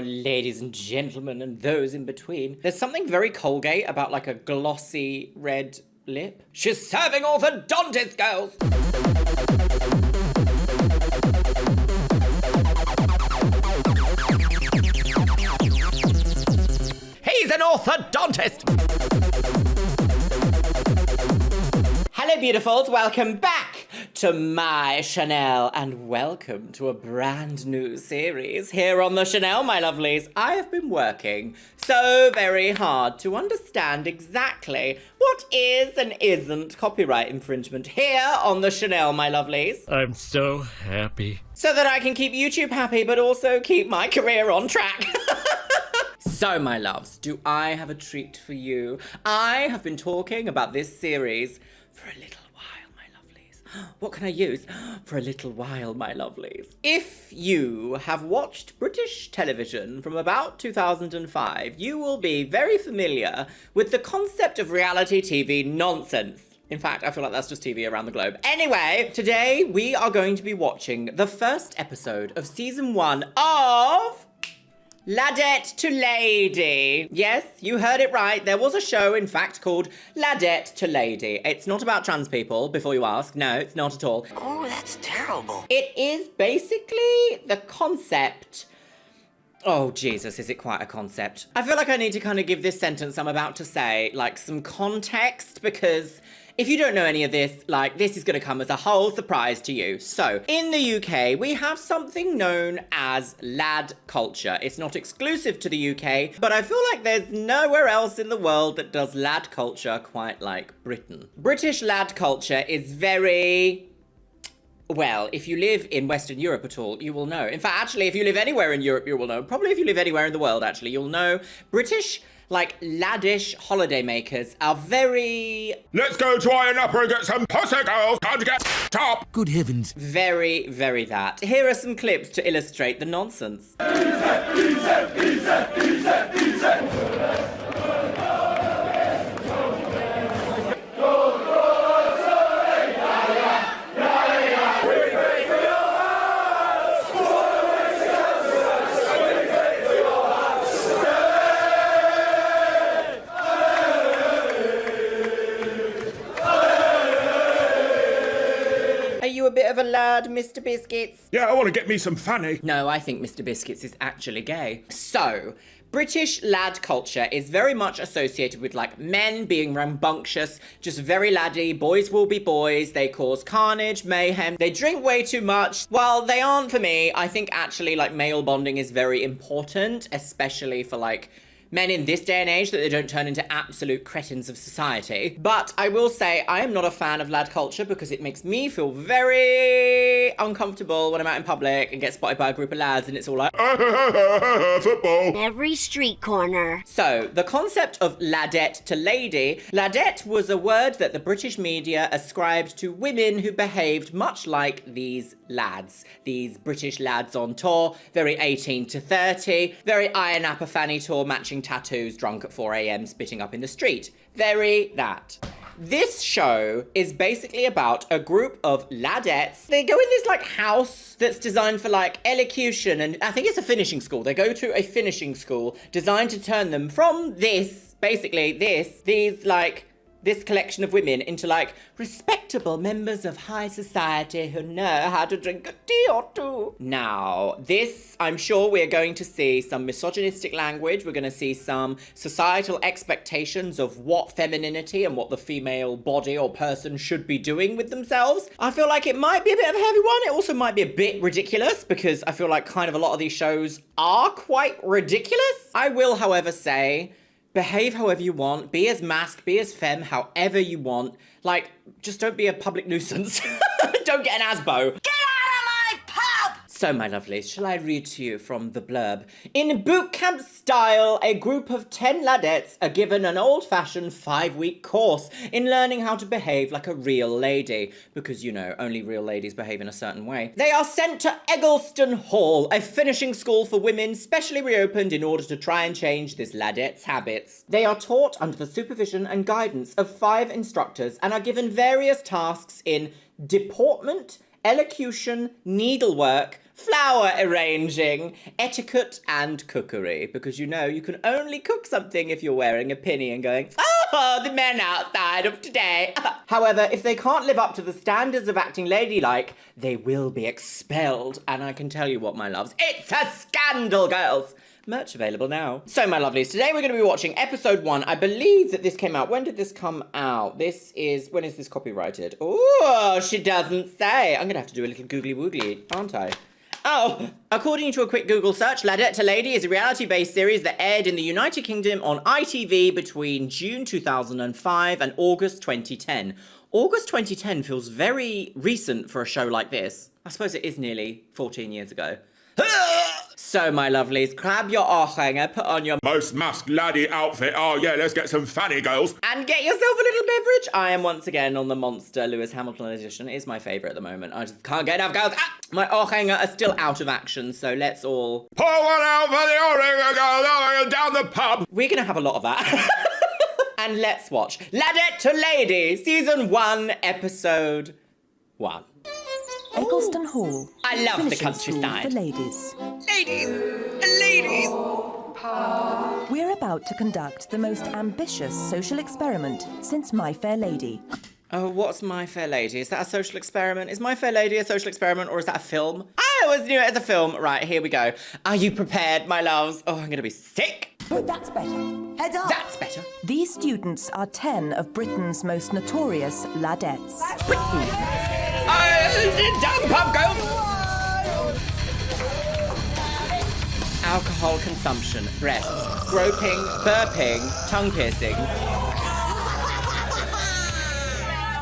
ladies and gentlemen and those in between. There's something very Colgate about like a glossy red lip. She's serving orthodontist girls! He's an orthodontist! Hello beautifuls, welcome back to my Chanel and welcome to a brand new series here on the Chanel, my lovelies. I have been working so very hard to understand exactly what is and isn't copyright infringement here on the Chanel, my lovelies. I'm so happy. So that I can keep YouTube happy but also keep my career on track. So, my loves, do I have a treat for you? I have been talking about this series for a little while, my lovelies. What can I use? For a little while, my lovelies. If you have watched British television from about 2005, you will be very familiar with the concept of reality TV nonsense. In fact, I feel like that's just TV around the globe. Anyway, today we are going to be watching the first episode of season 1 of Ladette to Lady. Yes, you heard it right. There was a show, in fact, called Ladette to Lady. It's not about trans people, before you ask. No, it's not at all. Oh, that's terrible. It is basically the concept... Oh, Jesus, is it quite a concept? I feel like I need to kind of give this sentence I'm about to say, like, some context, because if you don't know any of this, like, this is going to come as a whole surprise to you. So, in the UK, we have something known as lad culture. It's not exclusive to the UK, but I feel like there's nowhere else in the world that does lad culture quite like Britain. British lad culture is very... Well, if you live in Western Europe at all, you will know. In fact, actually, if you live anywhere in Europe, you will know. Probably if you live anywhere in the world, actually, you'll know. British, like, laddish holidaymakers are very... Let's go to Iron Upper and get some pussy girls. Time to get top. Good heavens. Very, very that. Here are some clips to illustrate the nonsense. A bit of a lad, Mr. Biscuits? Yeah, I want to get me some fanny. No, I think Mr. Biscuits is actually gay. So, British lad culture is very much associated with, like, men being rambunctious, just very laddie, boys will be boys, they cause carnage, mayhem, they drink way too much. While they aren't for me, I think actually, like, male bonding is very important, especially for, like, men in this day and age, that they don't turn into absolute cretins of society. But I will say, I am not a fan of lad culture because it makes me feel very uncomfortable when I'm out in public and get spotted by a group of lads and it's all like, football. Every street corner. So, the concept of ladette to lady, ladette was a word that the British media ascribed to women who behaved much like these lads. These British lads on tour, very 18 to 30, very Iron Apple fanny tour matching tattoos, drunk at 4 a.m, spitting up in the street. Very that. This show is basically about a group of ladettes. They go in this, like, house that's designed for, like, elocution, and I think it's a finishing school. They go to a finishing school designed to turn them from this, basically this collection of women into, like, respectable members of high society who know how to drink a tea or two. Now, this, I'm sure we're going to see some misogynistic language. We're going to see some societal expectations of what femininity and what the female body or person should be doing with themselves. I feel like it might be a bit of a heavy one. It also might be a bit ridiculous because I feel like kind of a lot of these shows are quite ridiculous. I will, however, say, behave however you want, be as masked, be as femme, however you want. Like, just don't be a public nuisance. Don't get an ASBO. Get out of my pub! So, my lovelies, shall I read to you from the blurb? In boot camp style, a group of 10 ladettes are given an old-fashioned 5-week course in learning how to behave like a real lady. Because, you know, only real ladies behave in a certain way. They are sent to Eggleston Hall, a finishing school for women specially reopened in order to try and change this ladette's habits. They are taught under the supervision and guidance of 5 instructors and are given various tasks in deportment, elocution, needlework, flower arranging, etiquette and cookery, because you know you can only cook something if you're wearing a pinny and going, oh, the men outside of today. However, if they can't live up to the standards of acting ladylike, they will be expelled. And I can tell you what, my loves, it's a scandal, girls. Merch available now. So, my lovelies, today we're going to be watching episode 1. I believe that this came out. When did this come out? When is this copyrighted? Oh, she doesn't say. I'm going to have to do a little googly woogly, aren't I? Oh, according to a quick Google search, Ladette to Lady is a reality-based series that aired in the United Kingdom on ITV between June 2005 and August 2010. August 2010 feels very recent for a show like this. I suppose it is nearly 14 years ago. So, my lovelies, grab your hanger, put on your Most musk laddie outfit. Oh yeah, let's get some fanny girls. and get yourself a little beverage. I am once again on the Monster Lewis Hamilton edition. It is my favourite at the moment. I just can't get enough, girls. My hanger are still out of action, so let's all... Pour one out for the orange girl down the pub. We're going to have a lot of that. And let's watch Ladette to Lady, Season 1, Episode 1. Eggleston Hall. I love the finishing school countryside. for ladies. Ladies! We're about to conduct the most ambitious social experiment since My Fair Lady. Oh, what's My Fair Lady? Is that a social experiment? Is My Fair Lady a social experiment, or is that a film? I always knew it as a film. Right, here we go. Are you prepared, my loves? Oh, I'm going to be sick. Oh, that's better. Head up. That's better. These students are 10 of Britain's most notorious ladettes. Down the pub, girls! Alcohol consumption, breasts, groping, burping, tongue piercing.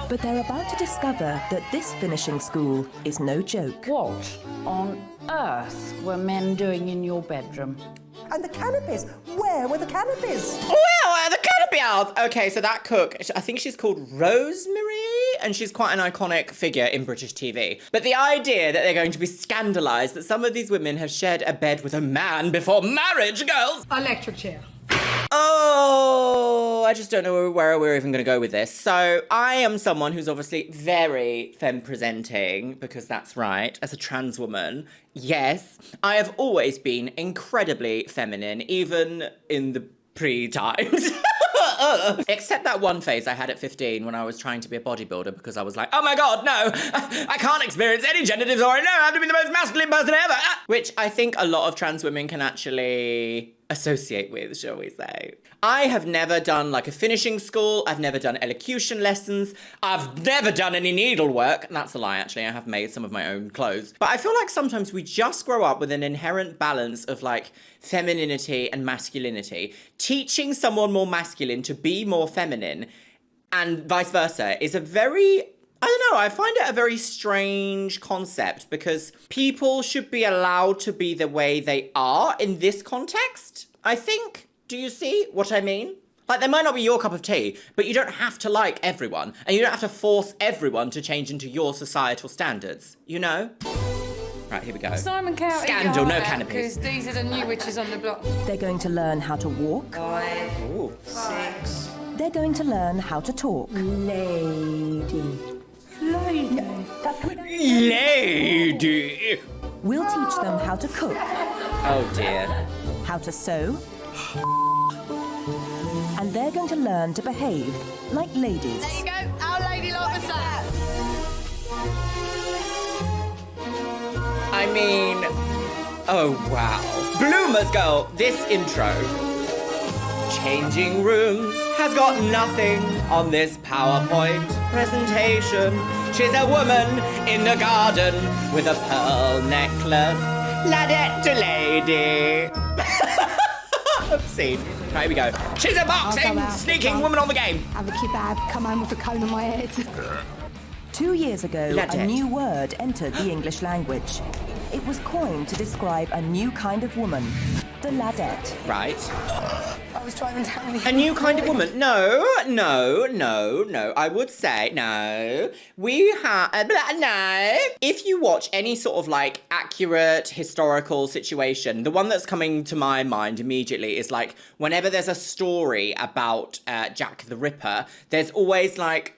But they're about to discover that this finishing school is no joke. What on earth were men doing in your bedroom? And the canopies. Where were the canopies? Well, the canopy owls. Okay, so that cook, I think she's called Rosemary, and she's quite an iconic figure in British TV. But the idea that they're going to be scandalised that some of these women have shared a bed with a man before marriage, girls. Electric chair. Oh, I just don't know where we're even going to go with this. So I am someone who's obviously very femme-presenting, because that's right, as a trans woman. Yes, I have always been incredibly feminine, even in the pre-times. Except that one phase I had at 15 when I was trying to be a bodybuilder, because I was like, oh my god, no, I can't experience any gender dysphoria, no, I have to be the most masculine person ever. Which I think a lot of trans women can actually associate with, shall we say. I have never done like a finishing school, I've never done elocution lessons, I've never done any needlework. That's a lie, actually, I have made some of my own clothes. But I feel like sometimes we just grow up with an inherent balance of like femininity and masculinity. Teaching someone more masculine to be more feminine and vice versa is a very... I don't know, I find it a very strange concept, because people should be allowed to be the way they are in this context, I think. Do you see what I mean? Like, they might not be your cup of tea, but you don't have to like everyone, and you don't have to force everyone to change into your societal standards, you know? Right, here we go. Simon Cowell. Scandal, no canopies. Because these are the new witches on the block. They're going to learn how to walk. Ooh. They're going to learn how to talk. Lady! We'll teach them how to cook, Oh dear. how to sew, and they're going to learn to behave like ladies. There you go. Our lady like that. I mean, oh wow. Bloomers girl, this intro. Changing rooms has got nothing on this PowerPoint presentation. She's a woman in the garden with a pearl necklace. Ladette to Lady. Oopsie. Right, here we go. She's a boxing, sneaking woman on the game. Have a kebab, come home with a cone on my head. 2 years ago, Ladette. a new word entered the English language. It was coined to describe a new kind of woman, the ladette. Right. I was driving down the... A new kind of woman. No. I would say no. We have no. If you watch any sort of like accurate historical situation, the one that's coming to my mind immediately is like whenever there's a story about Jack the Ripper, there's always like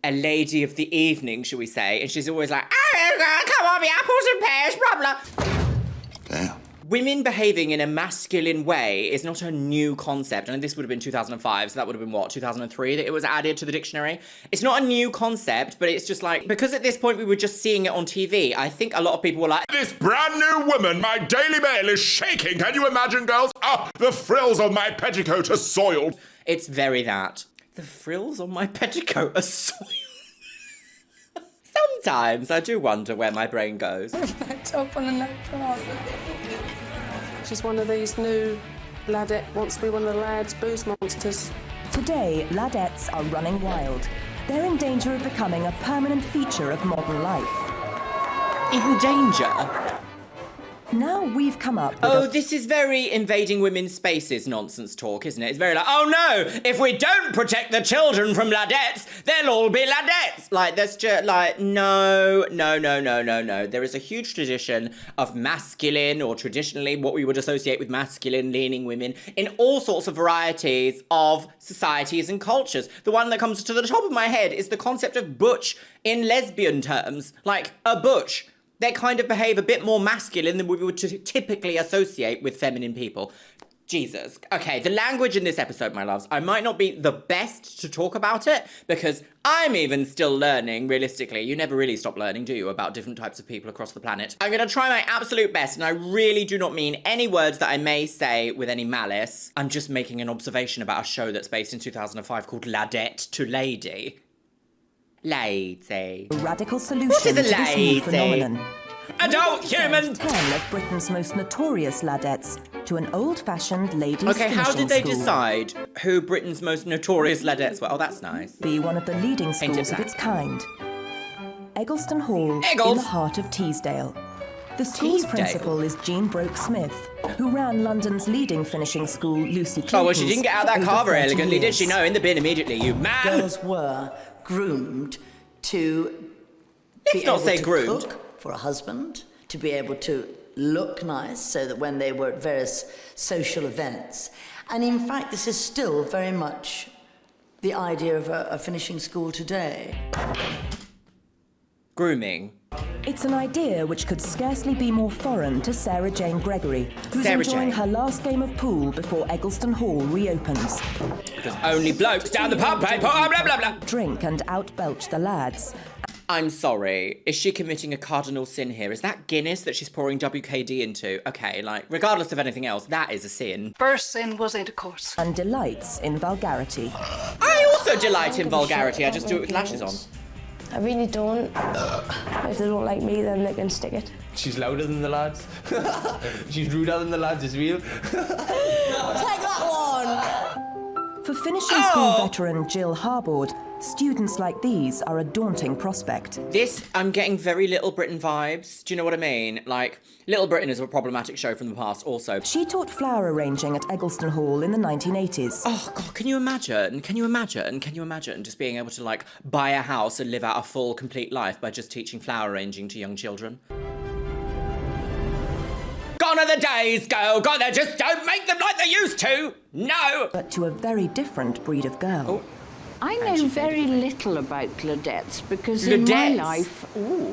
a lady of the evening, shall we say, and she's always like, oh, come on, me apples and pears, blah, blah. Damn. Women behaving in a masculine way is not a new concept. And this would have been 2005, so that would have been what, 2003 that it was added to the dictionary? It's not a new concept, but it's just like, because at this point we were just seeing it on TV, I think a lot of people were like, This brand new woman, my Daily Mail, is shaking. Can you imagine, girls? Oh, the frills on my petticoat are soiled. it's very that. The frills on my petticoat are soiled. Sometimes I do wonder where my brain goes. Top on a notepad. She's one of these new Ladette wants to be one of the lads' booze monsters. Today, ladettes are running wild. They're in danger of becoming a permanent feature of modern life. In danger? Now we've come up with Oh, this is very invading women's spaces nonsense talk, isn't it? It's very like, oh no, if we don't protect the children from ladettes, they'll all be ladettes. Like, that's just like, no. There is a huge tradition of masculine, or traditionally what we would associate with masculine leaning women in all sorts of varieties of societies and cultures. The one that comes to the top of my head is the concept of butch in lesbian terms. Like, a butch. They kind of behave a bit more masculine than we would typically associate with feminine people. Jesus. Okay, the language in this episode, my loves, I might not be the best to talk about it because I'm even still learning, realistically. You never really stop learning, do you, about different types of people across the planet. I'm going to try my absolute best, and I really do not mean any words that I may say with any malice. I'm just making an observation about a show that's based in 2005 called Ladette to Lady. Lady. a radical solution What is a to this new lady? phenomenon. Adult human! 10 of Britain's most notorious ladettes to an old-fashioned ladies' Okay, how finishing did they school. decide who Britain's most notorious ladettes were? Oh, that's nice. Be one of the leading Painted schools of black. its kind. Eggleston Hall, Eggles. in the heart of Teesdale. The school's Teesdale? principal is Jean Broke-Smith, who ran London's leading finishing school, Lucy Clayton's. Oh, well, she didn't get out for that over car very 30 elegantly, did years. she? No, in the bin immediately, you man! Girls were groomed to Let's be not able say to groomed. cook for a husband, to be able to look nice so that when they were at various social events. And in fact, this is still very much the idea of a finishing school today. Grooming. It's an idea which could scarcely be more foreign to Sarah Jane Gregory, who's Sarah enjoying Jane. her last game of pool before Eggleston Hall reopens. Because only blokes down the pub pay blah, blah, blah, blah. Drink and outbelch the lads. I'm sorry. Is she committing a cardinal sin here? Is that Guinness that she's pouring WKD into? Okay, like, regardless of anything else, that is a sin. First sin was intercourse. And delights in vulgarity. I also delight in vulgarity. I just do it with lashes on. I really don't. If they don't like me, then they can stick it. She's louder than the lads. She's ruder than the lads as well. Take that one! For finishing school veteran Jill Harbord, students like these are a daunting prospect. This, I'm getting very Little Britain vibes. Do you know what I mean? Like, Little Britain is a problematic show from the past also. She taught flower arranging at Eggleston Hall in the 1980s. Oh, God, can you imagine? Can you imagine just being able to, like, buy a house and live out a full, complete life by just teaching flower arranging to young children? Gone are the days, girl. God, they just don't make them like they used to. No. But to a very different breed of girl. Oh. I know very little about ladettes because in my Ladettes? life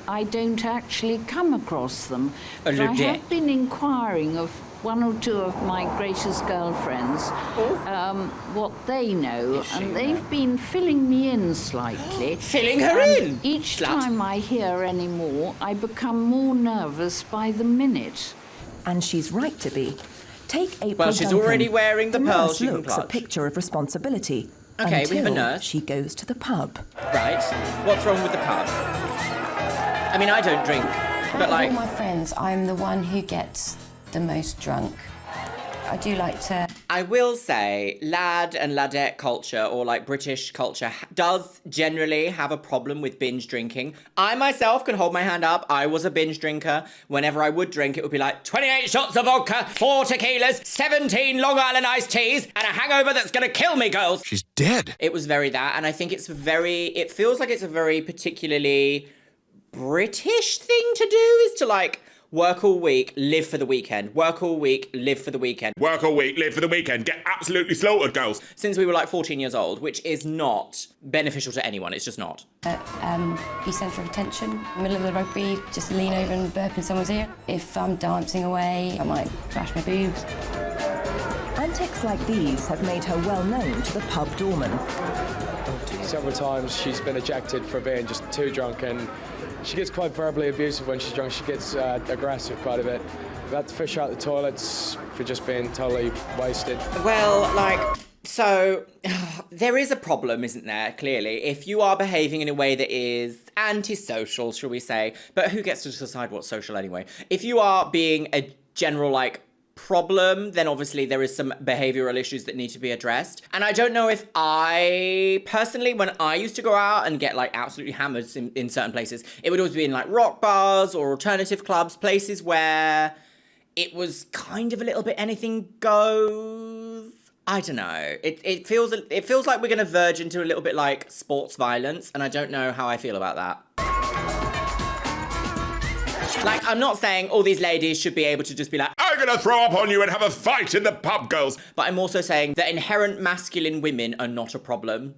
I don't actually come across them. But I ladette. have been inquiring of one or two of my greatest girlfriends what they know, and they've been filling me in slightly. Filling her And in? Each Slut. time I hear any more, I become more nervous by the minute. And she's right to be. Take April Well, she's Duncan. already wearing the pearls nurse she can looks a clutch. picture of responsibility. Okay, we have a until nurse. she goes to the pub. Right. What's wrong with the pub? I mean, I don't drink, but like... Of all my friends, I'm the one who gets the most drunk. I do like to... I will say, lad and ladette culture, or like British culture, does generally have a problem with binge drinking. I myself can hold my hand up. I was a binge drinker. Whenever I would drink, it would be like 28 shots of vodka, 4 tequilas, 17 Long Island iced teas, and a hangover that's gonna kill me, girls. She's dead. It was very that, and I think it feels like it's a very particularly British thing to do, is to like Work all week, live for the weekend. Work all week, live for the weekend. Work all week, live for the weekend. Get absolutely slaughtered, girls. Since we were like 14 years old, which is not beneficial to anyone. It's just not. Be centre of attention. Middle of the rugby, just lean over and burp in someone's ear. If I'm dancing away, I might flash my boobs. Antics like these have made her well known to the pub doorman. Several times she's been ejected for being just too drunk, and she gets quite verbally abusive when she's drunk. She gets aggressive quite a bit. We had to fish out the toilets for just being totally wasted. Well, like, so there is a problem, isn't there, clearly, if you are behaving in a way that is antisocial, shall we say, but who gets to decide what's social anyway? If you are being a general, like, problem, then obviously there is some behavioral issues that need to be addressed. And I don't know if I, personally, when I used to go out and get, like, absolutely hammered in certain places, it would always be in, like, rock bars or alternative clubs, places where it was kind of a little bit anything goes. I don't know. It feels like we're going to verge into a little bit like sports violence, and I don't know how I feel about that. Like, I'm not saying all these ladies should be able to just be like, I'm gonna throw up on you and have a fight in the pub, girls. But I'm also saying that inherent masculine women are not a problem.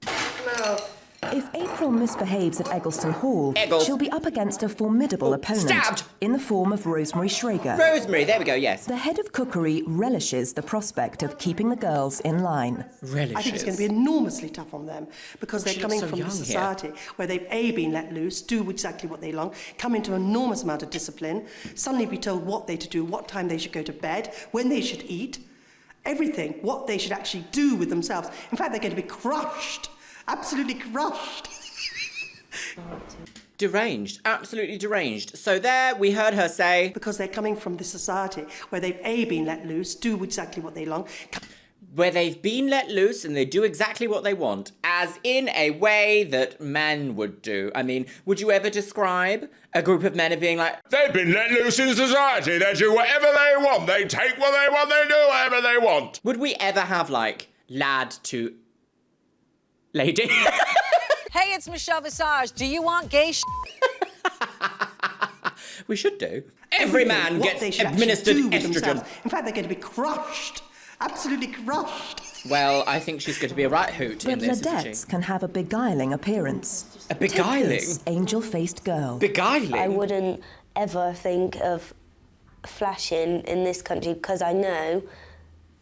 No. If April misbehaves at Eggleston Hall, she'll be up against a formidable opponent. Stabbed! In the form of Rosemary Schrager. Rosemary, there we go, yes. The head of cookery relishes the prospect of keeping the girls in line. I think it's going to be enormously tough on them because they're coming from a society where they've been let loose, do exactly what they long, come into an enormous amount of discipline, suddenly be told what they're to do, what time they should go to bed, when they should eat, everything, what they should actually do with themselves. In fact, they're going to be crushed. Absolutely crushed. Deranged, absolutely deranged. So there, we heard her say... Because they're coming from this society where they've been let loose, do exactly what they long. Where they've been let loose and they do exactly what they want, as in a way that men would do. I mean, would you ever describe a group of men as being like... They've been let loose in society, they do whatever they want, they take what they want, they do whatever they want. Would we ever have, like, lad to... lady? Hey, it's Michelle Visage. Do you want gay We should do. Every man gets administered estrogen. In fact, they're going to be crushed. Absolutely crushed. Well, I think she's going to be a right hoot in this, But Ladettes can have a beguiling appearance. A beguiling? Take this angel-faced girl. Beguiling? I wouldn't ever think of flashing in this country because I know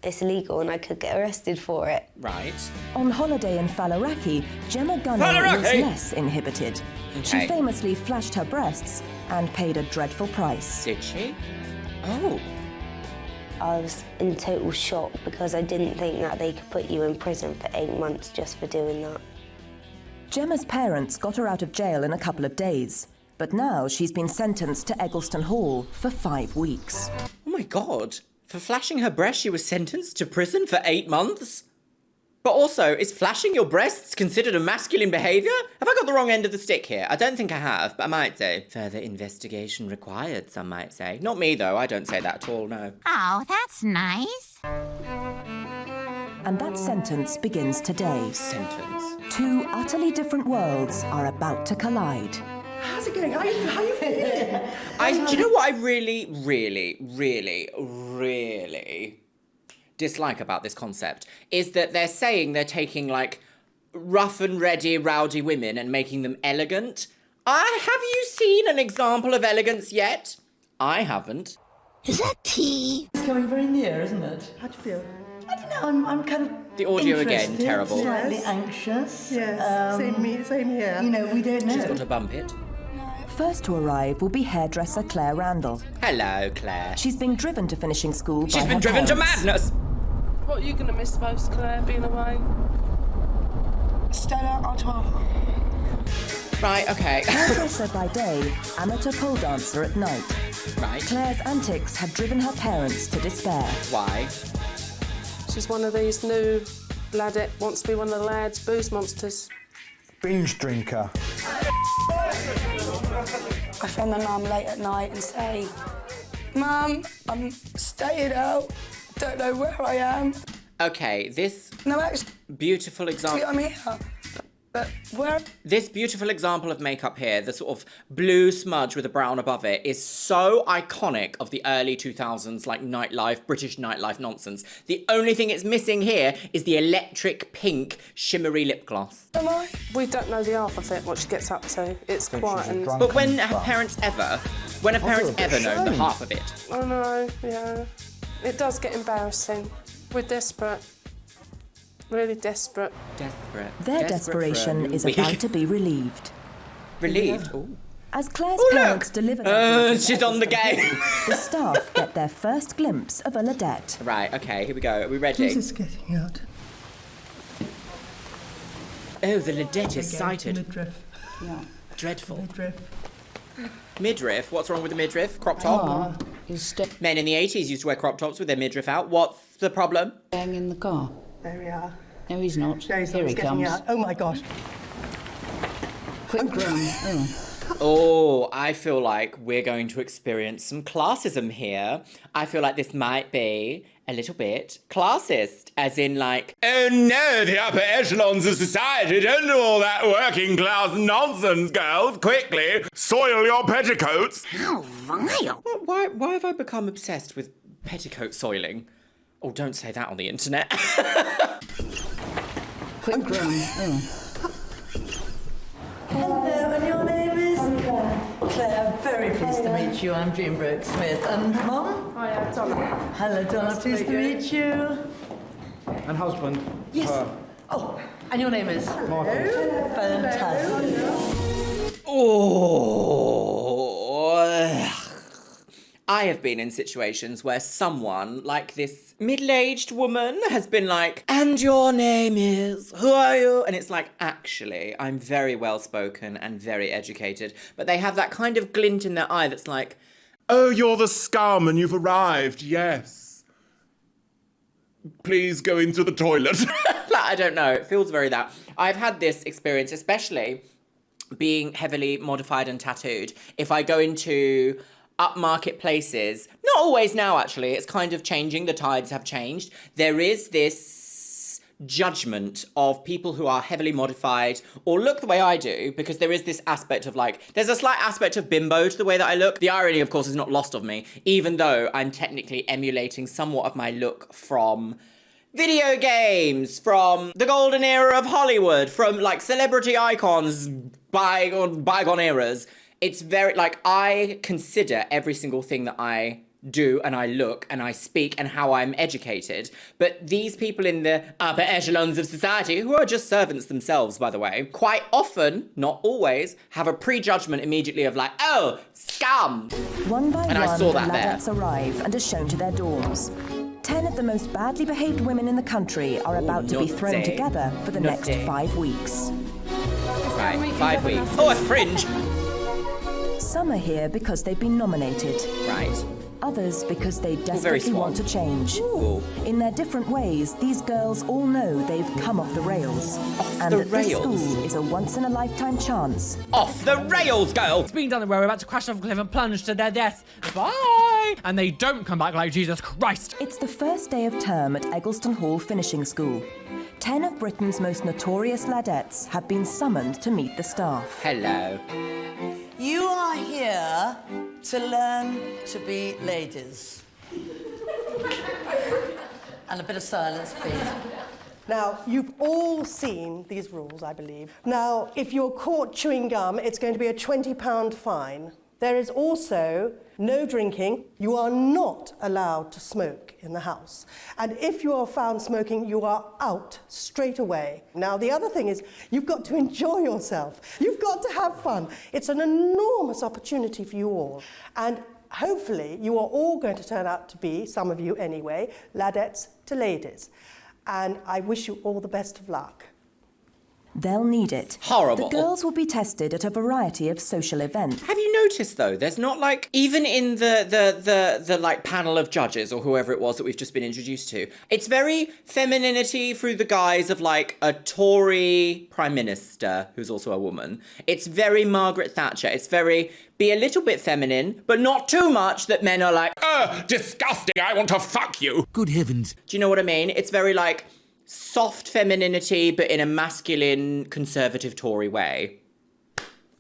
it's illegal and I could get arrested for it. Right. On holiday in Faliraki, Gemma Gunning was less inhibited. Okay. She famously flashed her breasts and paid a dreadful price. Did she? Oh. I was in total shock because I didn't think that they could put you in prison for 8 months just for doing that. Gemma's parents got her out of jail in a couple of days, but now she's been sentenced to Eggleston Hall for 5 weeks. Oh my God. For flashing her breast, she was sentenced to prison for 8 months? But also, is flashing your breasts considered a masculine behaviour? Have I got the wrong end of the stick here? I don't think I have, but I might say. Further investigation required, some might say. Not me, though. I don't say that at all, no. Oh, that's nice. And that sentence begins today. Sentence? 2 utterly different worlds are about to collide. How's it going? How are you feeling? Do you know what I really dislike about this concept? Is that they're saying they're taking, like, rough and ready, rowdy women and making them elegant. Have you seen an example of elegance yet? I haven't. Is that tea? It's coming very near, isn't it? How do you feel? I don't know, I'm kind of The audio again, terrible. Slightly anxious. Yes, same here. You know, we don't know. She's got to bump it. First to arrive will be hairdresser Claire Randall. Hello, Claire. She's been driven to finishing school by She's been her driven to parents. madness. What are you going to miss most, Claire, being away? Stella Artois. Right, okay. Hairdresser by day, amateur pole dancer at night. Right. Claire's antics have driven her parents to despair. Why? She's one of these new Ladette wants to be one of the lads' booze monsters. Binge drinker. I phone my mum late at night and say, Mum, I'm staying out, don't know where I am. Okay, this No, actually, beautiful example. I'm here. But where... This beautiful example of makeup here, the sort of blue smudge with a brown above it, is so iconic of the early 2000s, like nightlife, British nightlife nonsense. The only thing it's missing here is the electric pink shimmery lip gloss. Am I? We don't know the half of it, what she gets up to. It's quiet and... But when have parents ever known the half of it? I know, yeah. It does get embarrassing. We're desperate. Really desperate. Desperate. Their desperation is about to be relieved. Relieved? Ooh. As Claire's parents deliver their she's on the game. the staff get their first glimpse of a Ladette. Right, okay, here we go. Are we ready? Who's this getting out? Oh, the Ladette is sighted. Midriff. Yeah. Dreadful. Midriff. Midriff? What's wrong with the midriff? Crop top? Men in the 80s used to wear crop tops with their midriff out. What's the problem? Staying in the car. There we are. No, he's not. No, he's Here not. he He's getting comes. out. Oh my gosh. Quick run. Oh, I feel like we're going to experience some classism here. I feel like this might be a little bit classist, as in like, Oh no, the upper echelons of society don't do all that working class nonsense, girls. Quickly, soil your petticoats. How vile. Why have I become obsessed with petticoat soiling? Oh, don't say that on the internet. Quick run. Hello, and your name is? Claire, very pleased to meet you. I'm Jean Brooke-Smith. And Mum? Hi, Donna. Hello, Donna. Pleased to meet you. And husband? Yes. Oh, and your name is? Michael. Fantastic. Oh. I have been in situations where someone, like this middle-aged woman, has been like, and your name is, who are you? And it's like, actually, I'm very well-spoken and very educated. But they have that kind of glint in their eye that's like, Oh, you're the scum and you've arrived, yes. Please go into the toilet. like, I don't know, it feels very that. I've had this experience, especially being heavily modified and tattooed. If I go into upmarket places, not always now actually, it's kind of changing, the tides have changed. There is this judgment of people who are heavily modified or look the way I do, because there is this aspect of like, there's a slight aspect of bimbo to the way that I look. The irony, of course, is not lost on me, even though I'm technically emulating somewhat of my look from video games, from the golden era of Hollywood, from like celebrity icons, bygone eras. It's very, like, I consider every single thing that I do and I look and I speak and how I'm educated. But these people in the upper echelons of society, who are just servants themselves, by the way, quite often, not always, have a prejudgment immediately of like, oh, scum. One by and one, I saw the that there. Ladettes arrive and are shown to their dorms. 10 of the most badly behaved women in the country are about to be thrown naughty. together for the next 5 weeks. Right, 5 weeks. Oh, a fringe. Some are here because they've been nominated. Right. Others because they very desperately want to swan. change. Ooh. In their different ways, these girls all know they've come off the rails. And the that this rails? school is a once-in-a-lifetime chance. Off the rails, girl! It's been done where we're about to crash off a cliff and plunge to their deaths. Bye! And they don't come back like Jesus Christ. It's the first day of term at Eggleston Hall Finishing School. 10 of Britain's most notorious ladettes have been summoned to meet the staff. Hello. You are here to learn to be ladies. And a bit of silence, please. Now, you've all seen these rules, I believe. Now, if you're caught chewing gum, it's going to be a £20 fine. There is also no drinking. You are not allowed to smoke in the house. And if you are found smoking, you are out straight away. Now, the other thing is, you've got to enjoy yourself. You've got to have fun. It's an enormous opportunity for you all. And hopefully, you are all going to turn out to be, some of you anyway, ladettes to ladies. And I wish you all the best of luck. They'll need it. Horrible. The girls will be tested at a variety of social events. Have you noticed though, there's not like, even in the like panel of judges or whoever it was that we've just been introduced to, it's very femininity through the guise of like a Tory Prime Minister who's also a woman. It's very Margaret Thatcher. It's very, be a little bit feminine, but not too much that men are like, disgusting, I want to fuck you. Good heavens. do you know what I mean? It's very like, soft femininity, but in a masculine, conservative Tory way.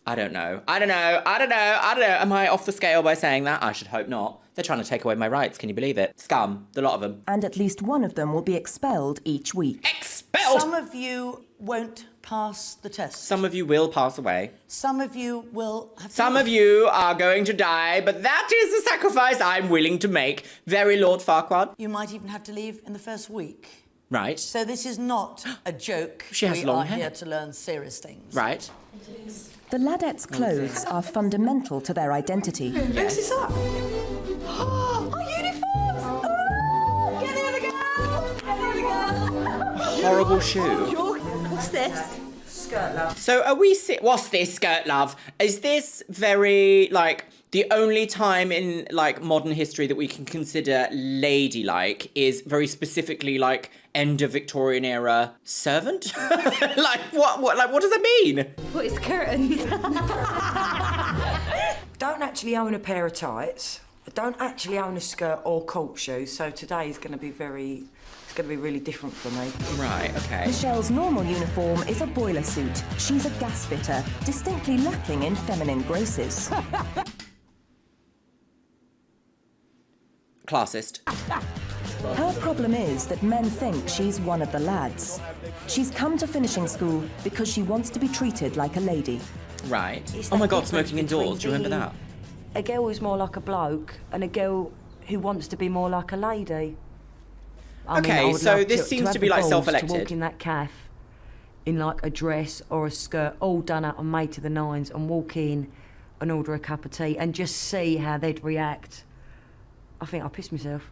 I don't know. Am I off the scale by saying that? I should hope not. They're trying to take away my rights, can you believe it? Scum, the lot of them. And at least one of them will be expelled each week. Expelled? Some of you won't pass the test. Some of you will pass away. Some of you will have to Some of you are going to die, but that is the sacrifice I'm willing to make. Very Lord Farquaad. You might even have to leave in the first week. Right. So this is not a joke. She has we long are hair. here to learn serious things. Right. The ladettes' clothes are fundamental to their identity. Who's this up? Oh, uniforms! Oh, get the other girl! Get the other girl! Horrible shoe. What's this? Skirt, love. So are we... What's this, skirt love? Is this very, like... The only time in, like, modern history that we can consider ladylike is very specifically, like, end of Victorian era servant? Like, what does that mean? What is curtains? Don't actually own a pair of tights. I don't actually own a skirt or court shoes, so today is going to be it's going to be really different for me. Right, okay. Michelle's normal uniform is a boiler suit. She's a gas fitter, distinctly lacking in feminine graces. Classist. Her problem is that men think she's one of the lads. She's come to finishing school because she wants to be treated like a lady. Right. Oh my God, smoking indoors. Do you remember that? A girl who's more like a bloke and a girl who wants to be more like a lady. I mean, I Okay, would so love this seems have to be the like balls self-elected. To walk in that cafe in like a dress or a skirt, all done up and made to the nines, and walk in and order a cup of tea and just see how they'd react. I think I'll piss myself.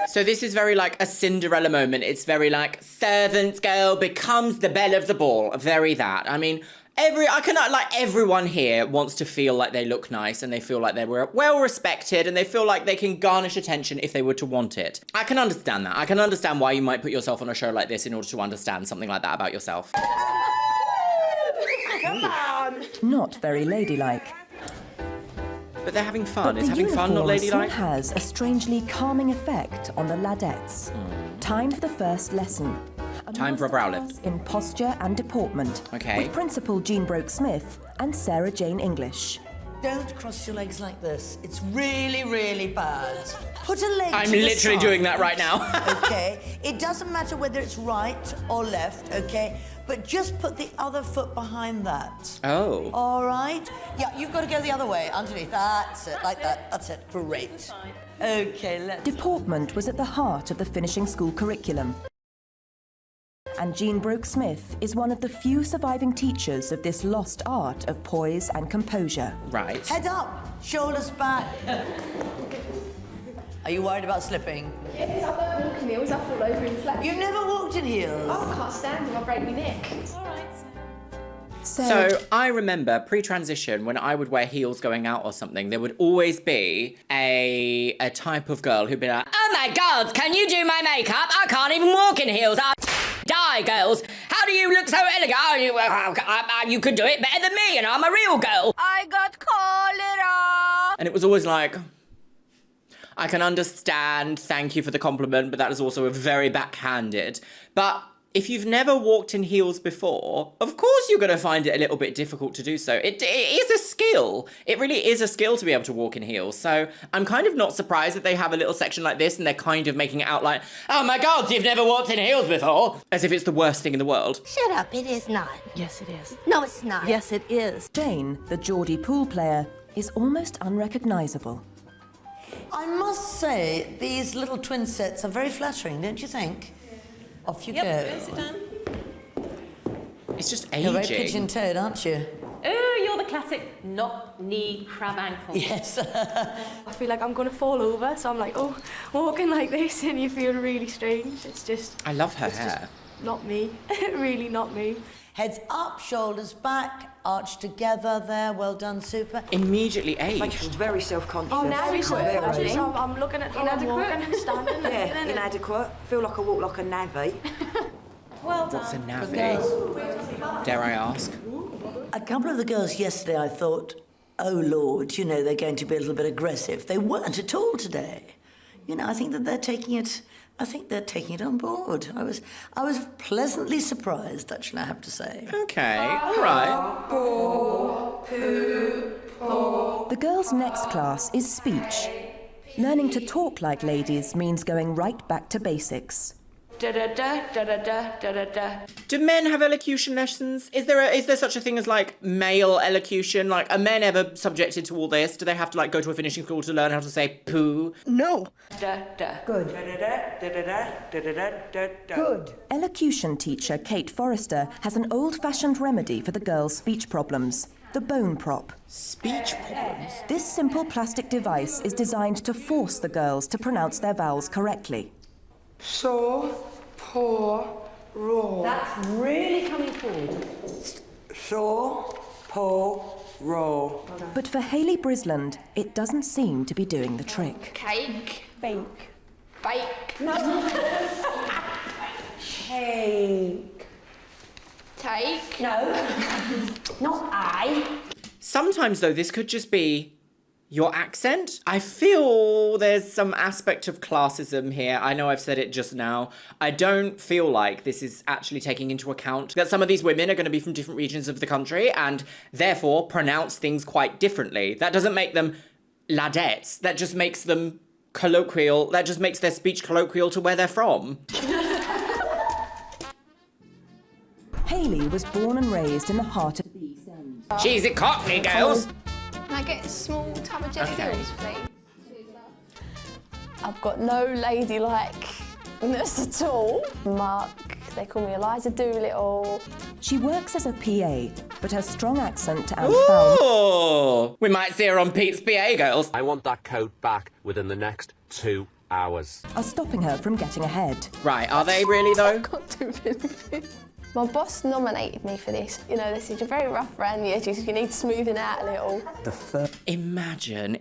So this is very like a Cinderella moment. It's very like servant girl becomes the belle of the ball. Very that. I mean, everyone here wants to feel like they look nice and they feel like they're well respected and they feel like they can garnish attention if they were to want it. I can understand that. I can understand why you might put yourself on a show like this in order to understand something like that about yourself. Come on! Not very ladylike. But they're having fun. But Is the having fun not uniform ladylike? still has a strangely calming effect on the ladettes. Time for the first lesson. Time for a brow lift. In posture and deportment. Okay. With Principal Jean Broke-Smith and Sarah Jane English. Don't cross your legs like this. It's really, really bad. Put a leg I'm to the literally side, doing that right now. Okay? It doesn't matter whether it's right or left, okay? But just put the other foot behind that. Oh. All right? Yeah, you've got to go the other way, underneath. That's it, like that. That's it. Great. Okay, let's... Deportment was at the heart of the finishing school curriculum. And Jean Broke-Smith is one of the few surviving teachers of this lost art of poise and composure. Right. Head up, shoulders back. Are you worried about slipping? Yes, I don't walk in heels, I fall over in flat. You've never walked in heels? Oh, I can't stand them, I break my neck. All right. So I remember pre-transition when I would wear heels going out or something, there would always be a type of girl who'd be like, oh my God, can you do my makeup? I can't even walk in heels. I die, girls. How do you look so elegant? Oh, you could do it better than me and I'm a real girl. I got cholera. And it was always like, I can understand, thank you for the compliment, but that is also very backhanded. But if you've never walked in heels before, of course you're going to find it a little bit difficult to do so. It is a skill. It really is a skill to be able to walk in heels. So I'm kind of not surprised that they have a little section like this and they're kind of making it out like, oh my God, you've never walked in heels before. As if it's the worst thing in the world. Shut up, it is not. Yes, it is. No, it's not. Yes, it is. Jane, the Geordie pool player, is almost unrecognisable. I must say, these little twin sets are very flattering, don't you think? Off you go. Sit down. It's just You're very aging. pigeon-toed, aren't you? Oh, you're the classic knock-knee crab ankle. Yes. I feel like I'm going to fall over, so I'm like, oh, walking like this, and you feel really strange. It's just... I love her it's hair. Just not me. Really not me. Heads up, shoulders back, arch together there. Well done, super. Immediately aged. Makes you very self-conscious. Oh, now it's Very. I'm looking at how I'm walking and standing. Yeah, inadequate. Feel like I walk like a navvy. Well done. What's a navvy? Dare I ask? A couple of the girls yesterday, I thought, oh, Lord, you know, they're going to be a little bit aggressive. They weren't at all today. You know, I think that they're taking it I think they're taking it on board. I was pleasantly surprised, actually, I have to say. Okay, all right. The girls' next class is speech. Learning to talk like ladies means going right back to basics. Do men have elocution lessons? Is there such a thing as like male elocution? Like, are men ever subjected to all this? Do they have to like go to a finishing school to learn how to say poo? No. Good. Good. Elocution teacher Kate Forrester has an old-fashioned remedy for the girls' speech problems. The bone prop. Speech problems? This simple plastic device is designed to force the girls to pronounce their vowels correctly. So, poor, raw. That's really coming forward. So, poor, raw. But for Hayley Brisland, it doesn't seem to be doing the trick. Cake. Bake. Bake. No. Cake. Take. No. Not I. Sometimes, though, this could just be your accent. I feel there's some aspect of classism here. I know I've said it just now. I don't feel like this is actually taking into account that some of these women are going to be from different regions of the country and therefore pronounce things quite differently. That doesn't make them ladettes. That just makes them colloquial. That just makes their speech colloquial to where they're from. Hayley was born and raised in the heart of the East End. She's a Cockney, girls. Can I get a small tub of jelly bellies, please? I've got no ladylikeness at all. Mark, they call me Eliza Doolittle. She works as a PA, but her strong accent and foul... Ooh, we might see her on Pete's PA, girls. I want that coat back within the next 2 hours. are stopping her from getting ahead. Right, are they really, though? I can't do anything. My boss nominated me for this. You know, they said, you're very rough around the edges, you need smoothing out a little. Imagine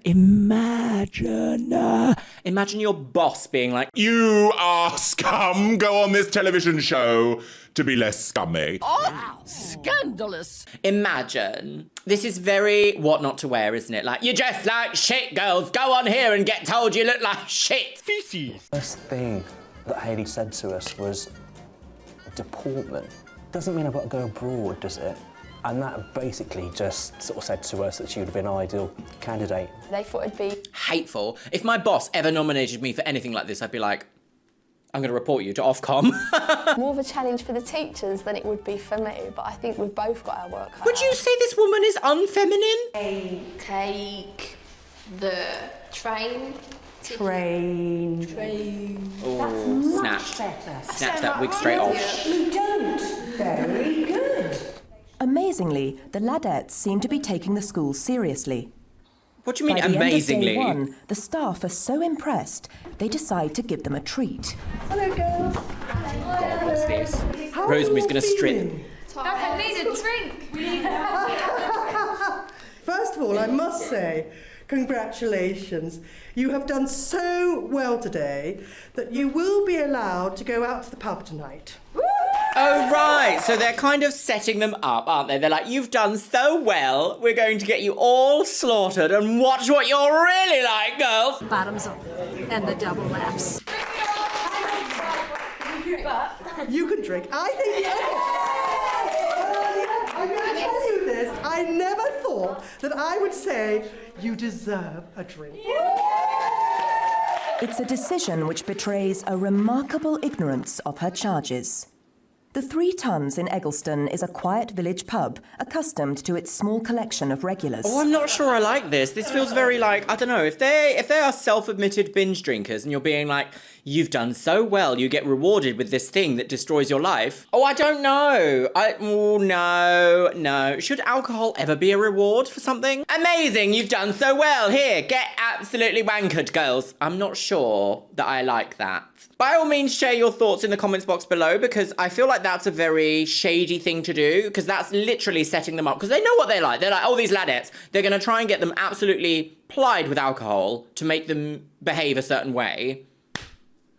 your boss being like, You are scum. Go on this television show to be less scummy. oh, scandalous. Imagine. This is very what not to wear, isn't it? Like, you're dressed like shit, girls. Go on here and get told you look like shit. Feces. First thing that Hayley said to us was deportment. Doesn't mean I've got to go abroad, does it? And that basically just sort of said to us that she would have been an ideal candidate. They thought it'd be hateful. If my boss ever nominated me for anything like this, I'd be like, I'm going to report you to Ofcom. more of a challenge for the teachers than it would be for me, but I think we've both got our work cut Would you say this woman is unfeminine? Take the train. Train. Oh, snatched. Snatch that wig straight off. You don't. Very good. Amazingly, the Ladettes seem to be taking the school seriously. What do you mean, By the amazingly? End of day one, the staff are so impressed, they decide to give them a treat. Hello, girls. God, what's this? Rosemary's going to strip. I need a drink. First of all, I must say, congratulations. You have done so well today that you will be allowed to go out to the pub tonight. Oh, right. So they're kind of setting them up, aren't they? They're like, you've done so well, we're going to get you all slaughtered and watch what you're really like, girls. Bottoms up and the double laps. You can drink. I think... I'm going to tell you this. I never thought that I would say you deserve a drink. It's a decision which betrays a remarkable ignorance of her charges. The 3 Tons in Eggleston is a quiet village pub, accustomed to its small collection of regulars. Oh, I'm not sure I like this. This feels very like, I don't know, if they are self-admitted binge drinkers and you're being like, you've done so well, you get rewarded with this thing that destroys your life. Oh, I don't know. No. Should alcohol ever be a reward for something? Amazing, you've done so well. Here, get absolutely wankered, girls. I'm not sure that I like that. By all means, share your thoughts in the comments box below, because I feel like that's a very shady thing to do, because that's literally setting them up, because they know what they like. They're like, oh, these ladettes, they're going to try and get them absolutely plied with alcohol to make them behave a certain way.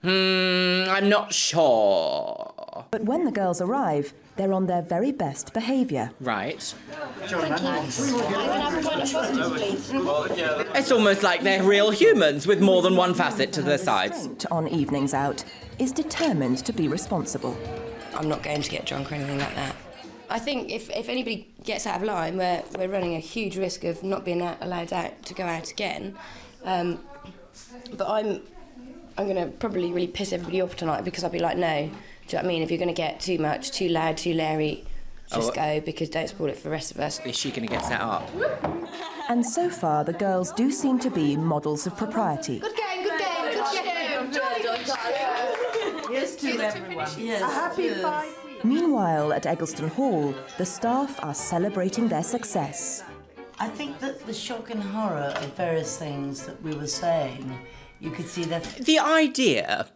I'm not sure. are. But when the girls arrive, they're on their very best behaviour. Right. Please. It's almost like they're real humans with more than one facet to their sides. On evenings out, is determined to be responsible. I'm not going to get drunk or anything like that. I think if anybody gets out of line, we're running a huge risk of not being allowed out to go out again. But I'm going to probably really piss everybody off tonight because I'll be like, no. Do you know what I mean? If you're going to get too much, too loud, too Larry, just go, because don't spoil it for the rest of us. Is she going to get set up? And so far, the girls do seem to be models of propriety. Good game, good game, good game. Yes to everyone. Yes. A happy 5 weeks. Meanwhile, at Eggleston Hall, the staff are celebrating their success. I think that the shock and horror of various things that we were saying, you could see that... The idea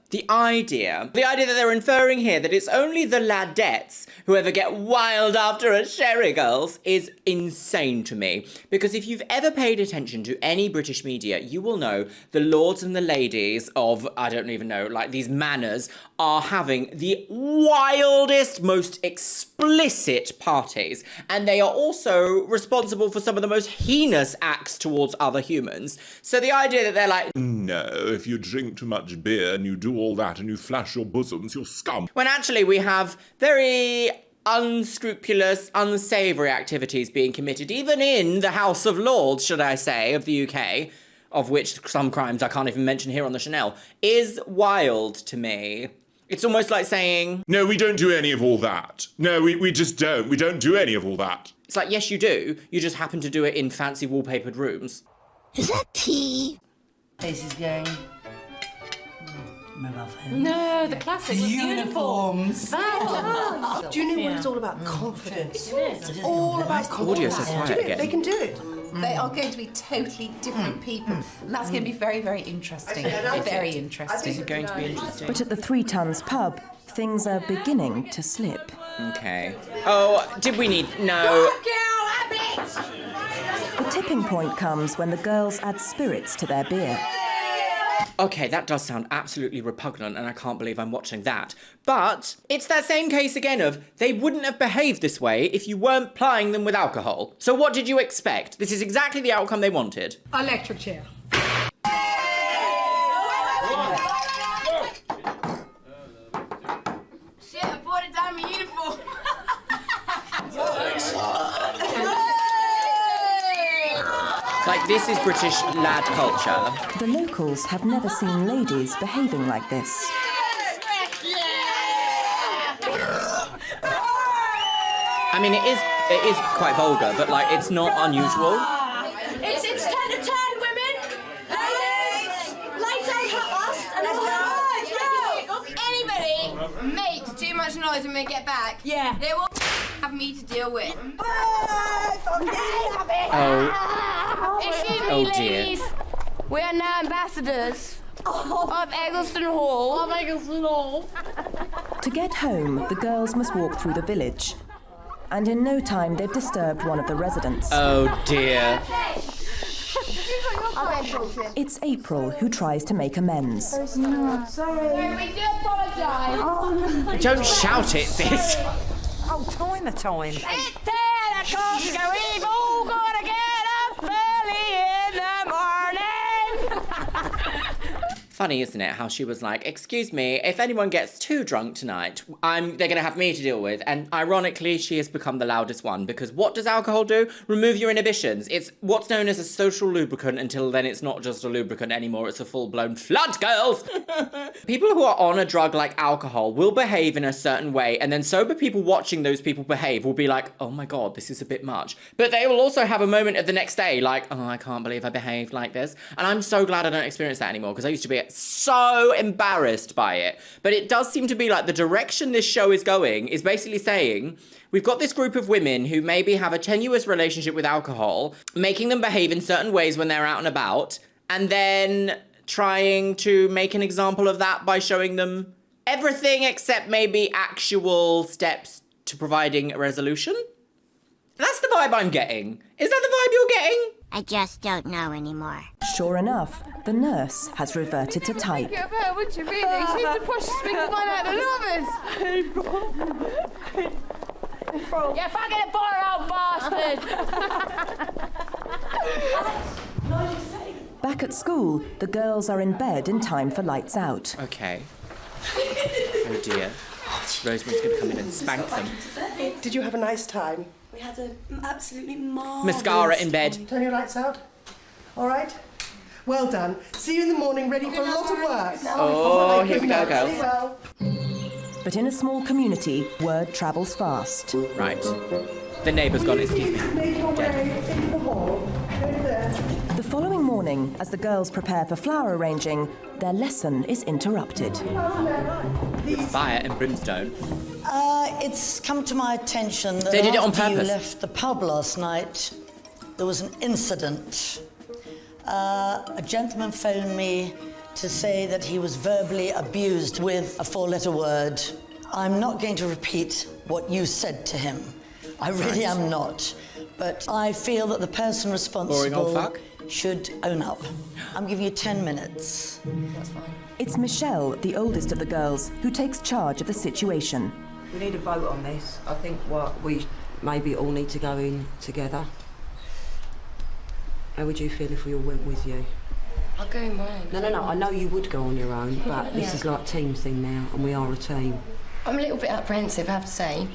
that they're inferring here that it's only the ladettes who ever get wild after a sherry girls is insane to me. Because if you've ever paid attention to any British media, you will know the lords and the ladies of, I don't even know, like these manors are having the wildest, most explicit parties. And they are also responsible for some of the most heinous acts towards other humans. So the idea that they're like, no, if you drink too much beer and you do all that and you flash your bosoms, you're scum. When actually we have very unscrupulous, unsavoury activities being committed, even in the House of Lords, should I say, of the UK, of which some crimes I can't even mention here on the Chanel, is wild to me. It's almost like saying... No, we don't do any of all that. No, we just don't. We don't do any of all that. It's like, yes, you do. You just happen to do it in fancy wallpapered rooms. Is that tea? Face is going... No, the classic was uniforms. Do you know what it's all about? Confidence. It's all about confidence. Audio so quiet Do you know, again. they can do it. They are going to be totally different people. And that's going to be very, very interesting. Very interesting. Is it going to be interesting? But at the Three Tons pub, things are beginning to slip. Okay. Oh, did we need... No. The tipping point comes when the girls add spirits to their beer. Okay, that does sound absolutely repugnant, and I can't believe I'm watching that. But it's that same case again of they wouldn't have behaved this way if you weren't plying them with alcohol. So what did you expect? This is exactly the outcome they wanted. Electric chair. Shit, I brought it down my uniform. Like, this is British lad culture. The locals have never seen ladies behaving like this. I mean, it is quite vulgar, but, like, it's not unusual. It's 10 to 10, women. Ladies, lights out fast and Anybody makes too much noise when we get back, they will have me to deal with. Excuse me, Oh, dear. ladies. We are now ambassadors of Eggleston Hall. Of Eggleston Hall. To get home, the girls must walk through the village. And in no time, they've disturbed one of the residents. Oh, dear. It's April who tries to make amends. Sorry. We do apologise. Don't shout it, sis. Oh, time the time. It's 10 o'clock, so we've all got to get up early in the morning. Funny, isn't it, how she was like, excuse me, if anyone gets too drunk tonight, they're going to have me to deal with. And ironically, she has become the loudest one, because what does alcohol do? Remove your inhibitions. It's what's known as a social lubricant. Until then, it's not just a lubricant anymore. It's a full-blown flood, girls. People who are on a drug like alcohol will behave in a certain way, and then sober people watching those people behave will be like, oh my God, this is a bit much. But they will also have a moment of the next day like, oh, I can't believe I behaved like this. And I'm so glad I don't experience that anymore, because I used to be so embarrassed by it. But it does seem to be like the direction this show is going is basically saying, we've got this group of women who maybe have a tenuous relationship with alcohol, making them behave in certain ways when they're out and about, and then trying to make an example of that by showing them everything except maybe actual steps to providing a resolution. That's the vibe I'm getting. Is that the vibe you're getting? I just don't know anymore. Sure enough, the nurse has reverted to type. What you mean? She's the push speaking one out of the office. You fucking poor old bastard! Back at school, the girls are in bed in time for lights out. Okay. Oh dear. Rosemary's going to come in and spank them. Did you have a nice time? We had an absolutely marvellous Mascara in bed. Turn your lights out. All right? Well done. See you in the morning, ready for a lot of work. Oh, here we go, girls. See you well. But in a small community, word travels fast. Right. The neighbour's gone, excuse me. Dead. The following morning, as the girls prepare for flower arranging, their lesson is interrupted. Fire and brimstone. It's come to my attention that They did it on after you purpose. left the pub last night, there was an incident. A gentleman phoned me to say that he was verbally abused with a four-letter word. I'm not going to repeat what you said to him. I really am not. But I feel that the person responsible should own up. I'm giving you 10 minutes. That's fine. It's Michelle, the oldest of the girls, who takes charge of the situation. We need a vote on this. I think we maybe all need to go in together. How would you feel if we all went with you? I'll go in my own. No. I know you would go on your own, but this is like a team thing now, and we are a team. I'm a little bit apprehensive, I have to say.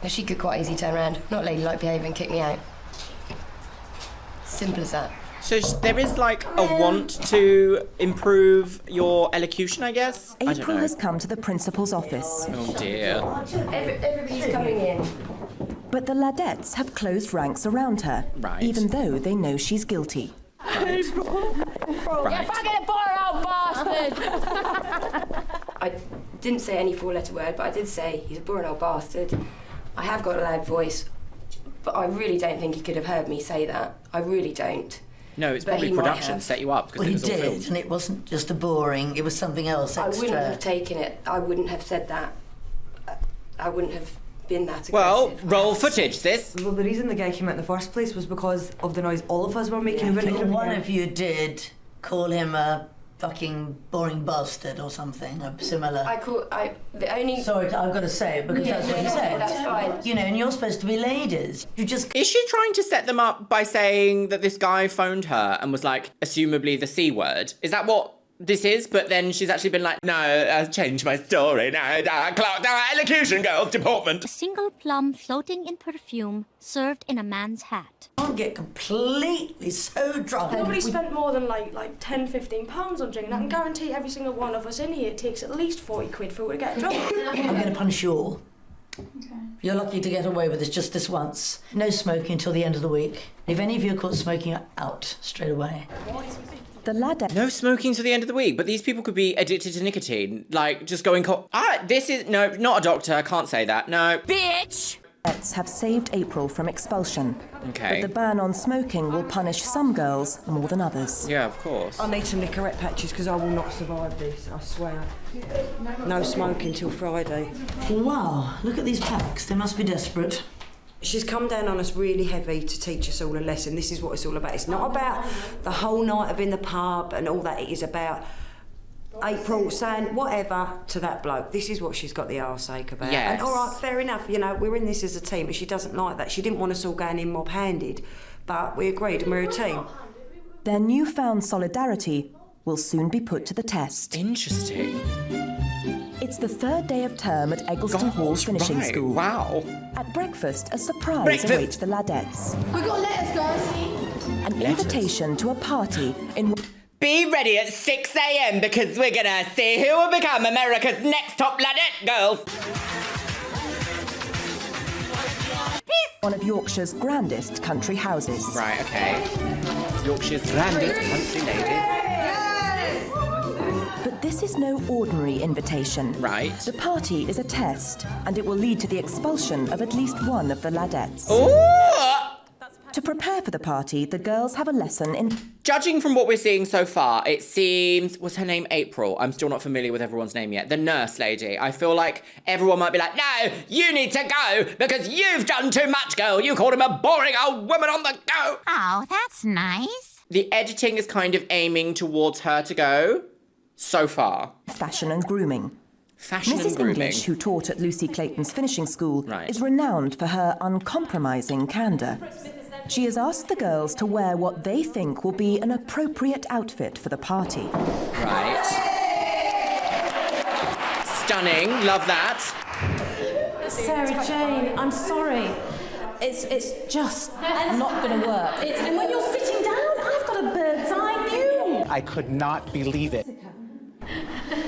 She could quite easily turn around, not ladylike behaviour, and kick me out. Simple as that. So there is like a want to improve your elocution, I guess? I don't April know. has come to the principal's office. Oh dear. Everybody's coming in. But the Ladettes have closed ranks around her, even though they know she's guilty. You fucking poor old bastard! I didn't say any four-letter word, but I did say he's a boring old bastard. I have got a loud voice, but I really don't think he could have heard me say that. I really don't. No, it's But probably he might production have. set you up because Well, it he was all did, filmed. and it wasn't just a boring, it was something else I extra. wouldn't have taken it. I wouldn't have said that. I wouldn't have been that aggressive. Well, roll footage, sis. Well, the reason the guy came out in the first place was because of the noise all of us were making. One of you did call him a fucking boring bastard or something, similar. The only... Sorry, I've got to say it because that's what he said. That's fine. You know, and you're supposed to be ladies. You just... Is she trying to set them up by saying that this guy phoned her and was like, assumably the C word? Is that what this is? But then she's actually been like, no, I've changed my story. No, elocution, girls, deportment. A single plum floating in perfume served in a man's hat. I can't get completely so drunk. Nobody spent more than like £10-15 on drinking. I can guarantee every single one of us in here takes at least 40 quid for it to get drunk. I'm going to punish you all. You're lucky to get away with this just this once. No smoking until the end of the week. If any of you are caught smoking, you're out straight away. The Ladette... No smoking to the end of the week, but these people could be addicted to nicotine. Like, just going... this is... No, not a doctor. I can't say that. No. Bitch! Have saved April from expulsion. Okay. But the ban on smoking will punish some girls more than others. Yeah, of course. I need some Nicorette patches because I will not survive this, I swear. No smoking till Friday. Wow, look at these packs. They must be desperate. She's come down on us really heavy to teach us all a lesson. This is what it's all about. It's not about the whole night of in the pub and all that. It is about April saying whatever to that bloke. This is what she's got the arseache about. Yes. And all right, fair enough, you know, we're in this as a team, but she doesn't like that. She didn't want us all going in mob-handed, but we agreed and we're a team. Their newfound solidarity will soon be put to the test. Interesting. It's the third day of term at Eggleston Hall Finishing right. School. Wow. At breakfast, a surprise awaits the Ladettes. We got letters, guys. An invitation to a party in... Be ready at 6 a.m. because we're gonna see who will become America's next top Ladette girls. One of Yorkshire's grandest country houses. Right, okay. Yorkshire's grandest country lady. But this is no ordinary invitation. Right. The party is a test, and it will lead to the expulsion of at least one of the Ladettes. Ooh! To prepare for the party, the girls have a lesson in... Judging from what we're seeing so far, it seems... Was her name April? I'm still not familiar with everyone's name yet. The nurse lady. I feel like everyone might be like, no, you need to go because you've done too much, girl. You called him a boring old woman on the go. Oh, that's nice. The editing is kind of aiming towards her to go so far. Fashion and grooming. Fashion Mrs. and grooming. English, who taught at Lucy Clayton's finishing school, is renowned for her uncompromising candour. She has asked the girls to wear what they think will be an appropriate outfit for the party. Right. Stunning. Love that. Sarah Jane, I'm sorry. It's just not going to work. And when you're sitting down, I've got a bird's eye view. I could not believe it.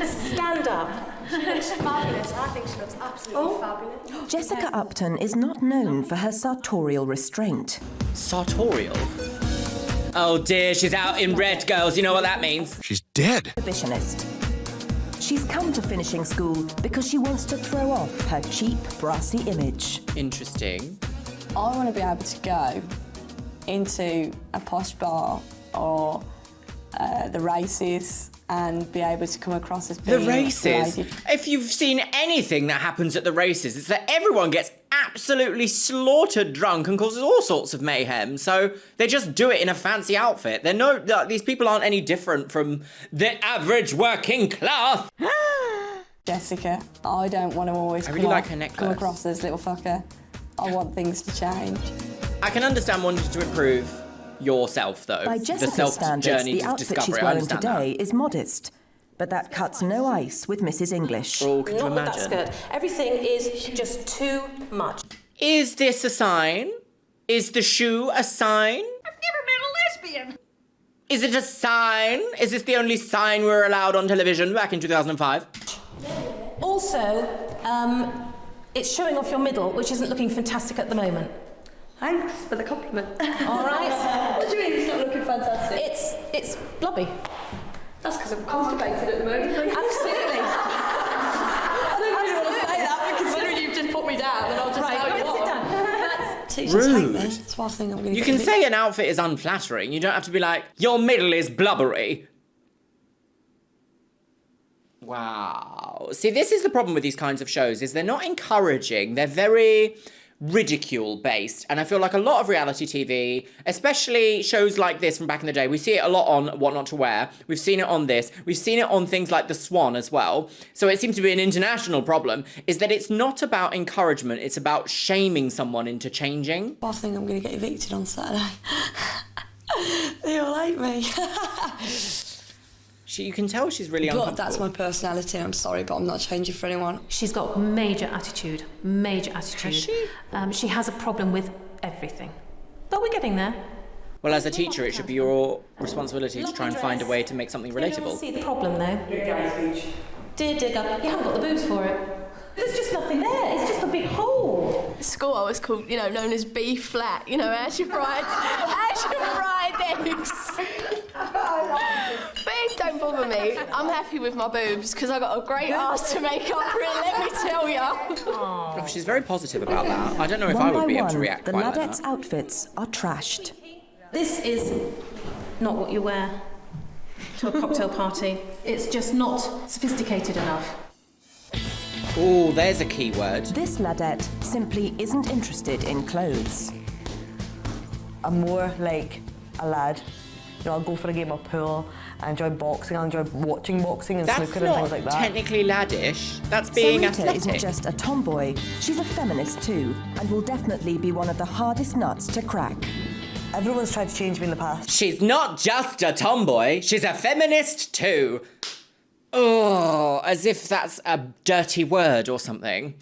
Stand up. She looks fabulous. I think she looks absolutely fabulous. Jessica Upton is not known for her sartorial restraint. Sartorial? Oh dear, she's out in red, girls. You know what that means? She's dead. Exhibitionist. She's come to finishing school because she wants to throw off her cheap, brassy image. Interesting. I want to be able to go into a posh bar or the races and be able to come across as being The races? lady. If you've seen anything that happens at the races, it's that everyone gets absolutely slaughtered drunk and causes all sorts of mayhem. So they just do it in a fancy outfit. These people aren't any different from the average working class. Jessica, I don't want to always I really like her necklace. come across as little fucker. I want things to change. I can understand wanting to improve yourself, though. By the Jessica's self-journey standards, the to outfit discovery. she's I wearing understand today is modest. But that cuts no ice with Mrs. English. Oh, could you Not with that imagine? skirt. Everything is just too much. Is this a sign? Is the shoe a sign? I've never met a lesbian. Is it a sign? Is this the only sign we were allowed on television back in 2005? Also, it's showing off your middle, which isn't looking fantastic at the moment. Thanks for the compliment. All right. What do you mean it's not looking fantastic? It's blubby. That's because I'm constipated at the moment. Absolutely. I don't really want to say that, but considering you've just put me down, then I'll just Right, go sit down. Teachers Rude. hate me. That's why I think I'm going to You can say an outfit is unflattering. You don't have to be like, your middle is blubbery. Wow. See, this is the problem with these kinds of shows, is they're not encouraging. They're very ridicule-based. And I feel like a lot of reality TV, especially shows like this from back in the day, we see it a lot on What Not to Wear. We've seen it on this. We've seen it on things like The Swan as well. So it seems to be an international problem, is that it's not about encouragement. It's about shaming someone into changing. I think I'm going to get evicted on Saturday. They all hate me. You can tell she's really But uncomfortable. that's my personality, and I'm sorry, but I'm not changing for anyone. She's got major attitude. Major attitude. Has she? She has a problem with everything. But we're getting there. Well, as a teacher, it should be your responsibility to try and find a way to make something relatable. See the problem though. Dear Digger, you haven't got the booze for it. There's just nothing there. It's just a big hole. At school I was called, known as B flat. As you fried eggs. But it don't bother me. I'm happy with my boobs because I got a great ass to make up for it. Let me tell you. Oh, she's very positive about that. I don't know if One I would by be able to one, react the quite like Ladette's that. outfits are trashed. This is not what you wear to a cocktail party. It's just not sophisticated enough. Oh, there's a key word. This Ladette simply isn't interested in clothes. I'm more like a lad. I'll go for a game of pool. I enjoy boxing. I enjoy watching boxing and That's snooker and things not like that. technically laddish. That's being Sarita athletic. isn't just a tomboy, she's a feminist too, and will definitely be one of the hardest nuts to crack. Everyone's tried to change me in the past. She's not just a tomboy, she's a feminist too. Oh, as if that's a dirty word or something.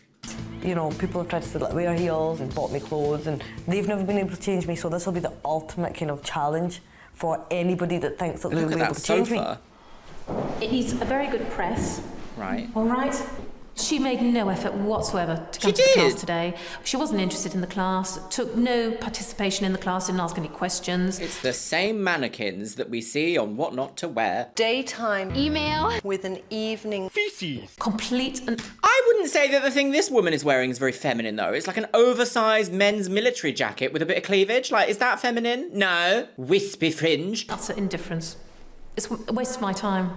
People have tried to wear heels and bought me clothes, and they've never been able to change me, so this will be the ultimate kind of challenge for anybody that thinks that they'll Look be at able that to change me. sofa. It needs a very good press. Right. All right? She made no effort whatsoever to come to the class today. She wasn't interested in the class, took no participation in the class, didn't ask any questions. It's the same mannequins that we see on What Not to Wear. Daytime email with an evening feces. Complete and... I wouldn't say that the thing this woman is wearing is very feminine, though. It's like an oversized men's military jacket with a bit of cleavage. Like, is that feminine? No. Wispy fringe. Utter indifference. It's a waste of my time.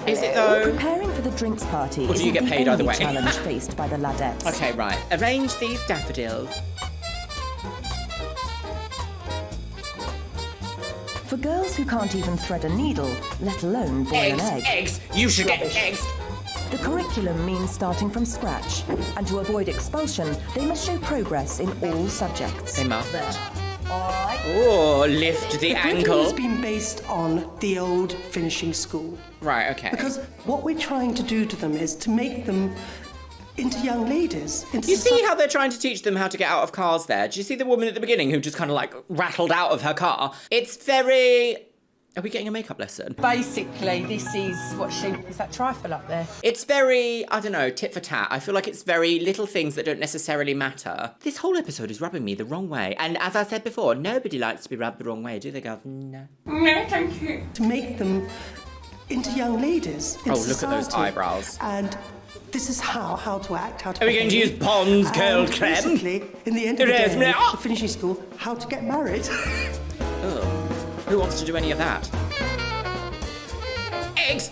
Is it, though? Preparing for the drinks party Or do you get paid either way? challenge faced by the ladettes. Okay, right. Arrange these daffodils. For girls who can't even thread a needle, let alone boil an egg. Eggs! You should get eggs! The curriculum means starting from scratch, and to avoid expulsion, they must show progress in all subjects. They must. Alright. Oh, lift the curriculum ankle. has been based on the old finishing school. Right, okay. Because what we're trying to do to them is to make them into young ladies. You see how they're trying to teach them how to get out of cars there? Do you see the woman at the beginning who just kind of like rattled out of her car? It's very... Are we getting a makeup lesson? Basically, this is what is that trifle up there? It's very, I don't know, tit for tat. I feel like it's very little things that don't necessarily matter. This whole episode is rubbing me the wrong way. And as I said before, nobody likes to be rubbed the wrong way, do they, girls? No. No, thank you. To make them into young ladies in Oh, society. look at those eyebrows. And this is how to act, how to Are we going to use Pond's curled creme? Basically, in the end of the day, the finishing school, how to get married. Ugh. Who wants to do any of that? Eggs!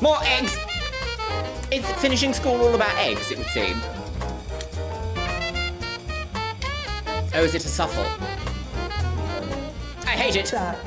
More eggs! Is finishing school all about eggs, it would seem? Oh, is it a suffle? I hate it! That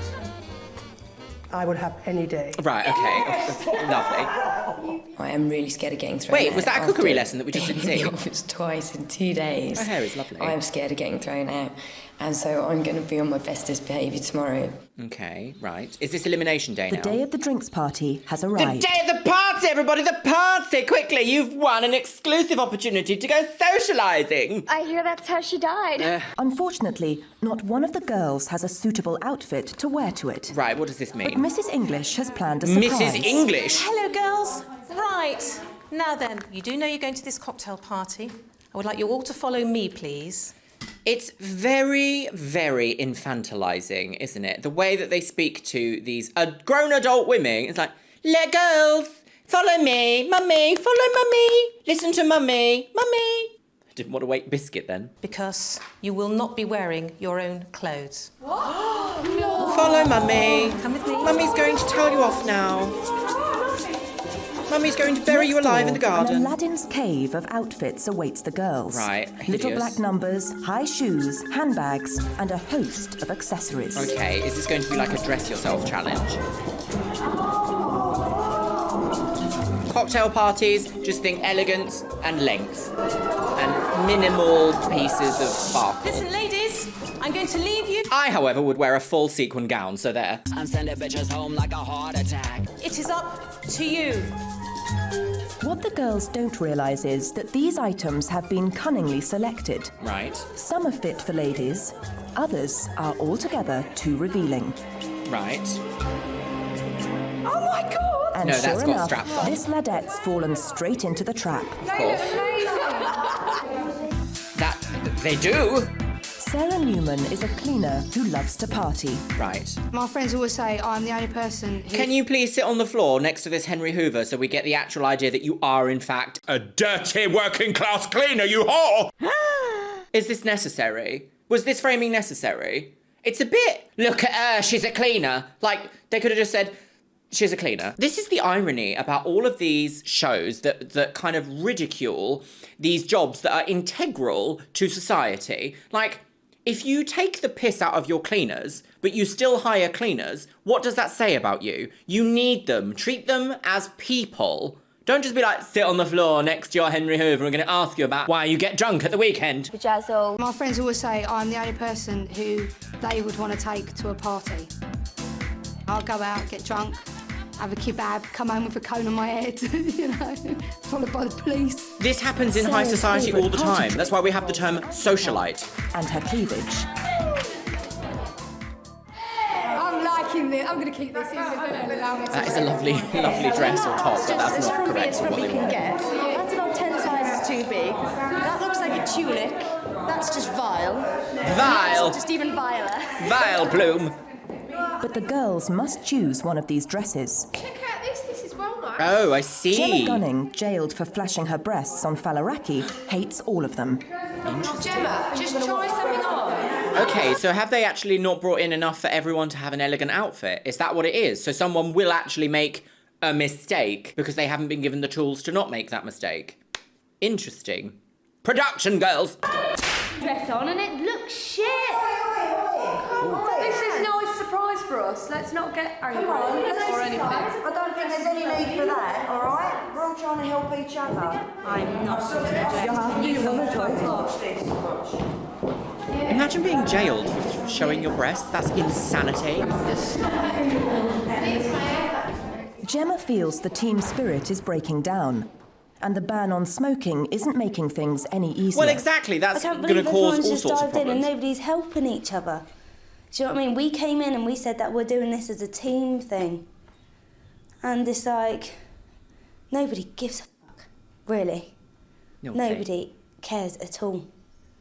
I would have any day. Right, okay. Lovely. I am really scared of getting thrown out. Wait, was that a cookery lesson that we just didn't see? It's twice in 2 days. Her hair is lovely. I'm scared of getting thrown out. And so I'm going to be on my bestest behaviour tomorrow. Okay, right. Is this elimination day The now? day of the drinks party has The arrived. day of the party, everybody! The party! Quickly, you've won an exclusive opportunity to go socialising! I hear that's how she died. Unfortunately, not one of the girls has a suitable outfit to wear to it. Right, what does this But mean? Mrs. English has planned a surprise. Mrs. English? Hello, girls. Right. Now then, you do know you're going to this cocktail party. I would like you all to follow me, please. It's very, very infantilizing, isn't it? The way that they speak to these grown adult women. It's like, let girls, follow me, mummy, follow mummy, listen to mummy, mummy. I didn't want to wait biscuit then. Because you will not be wearing your own clothes. No. Follow mummy. Come with me. Mummy's going to tell you off now. Mummy's going to bury you alive in the garden. An Aladdin's cave of outfits awaits the girls. Right, Little hideous. black numbers, high shoes, handbags, and a host of accessories. Okay, is this going to be like a dress yourself challenge? Cocktail parties, just think elegance and length. And minimal pieces of sparkle. Listen, ladies, I'm going to leave you. I, however, would wear a full sequin gown, so there. I'm sending bitches home like a heart attack. It is up to you. What the girls don't realise is that these items have been cunningly selected. Right. Some are fit for ladies, others are altogether too revealing. Right. Oh my God! And No, sure that's got enough, straps on. this ladette's fallen straight into the trap. Of course. That, they do. Sarah Newman is a cleaner who loves to party. Right. My friends always say I'm the only person who... Can you please sit on the floor next to this Henry Hoover so we get the actual idea that you are, in fact, A dirty working class cleaner, you whore! Is this necessary? Was this framing necessary? It's a bit, look at her, she's a cleaner. Like, they could have just said, she's a cleaner. This is the irony about all of these shows that kind of ridicule these jobs that are integral to society. Like, if you take the piss out of your cleaners, but you still hire cleaners, what does that say about you? You need them. Treat them as people. Don't just be like, sit on the floor next to your Henry Hoover and we're going to ask you about why you get drunk at the weekend. My friends always say I'm the only person who they would want to take to a party. I'll go out, get drunk, have a kebab, come home with a cone on my head, you know, followed by the police. This happens in high society all the time. That's why we have the term socialite. And her cleavage. I'm liking this. I'm going to keep this in, so they don't allow me to That is a lovely, lovely dress or top, but that's not correct for what they want. That's about 10 sizes too big. That looks like a tunic. That's just vile. Vile. That's just even viler. Vile Bloom. But the girls must choose one of these dresses. Check out this. This is well nice. Oh, I see. Gemma Gunning, jailed for flashing her breasts on Falaraki, hates all of them. Gemma, just try something on. Okay, so have they actually not brought in enough for everyone to have an elegant outfit? Is that what it is? So someone will actually make a mistake because they haven't been given the tools to not make that mistake. Interesting. Production, girls! Dress on and it looks shit. This is no surprise for us. Let's not get angry or anything. I don't think there's any need for that, all right? We're all trying to help each other. I'm not. Imagine being jailed for showing your breasts. That's insanity. Gemma feels the team spirit is breaking down, and the ban on smoking isn't making things any easier. Well, exactly. That's going to cause all sorts of problems. And nobody's helping each other. Do you know what I mean? We came in and we said that we're doing this as a team thing. And it's like, nobody gives a fuck, really. Naughty. Nobody cares at all.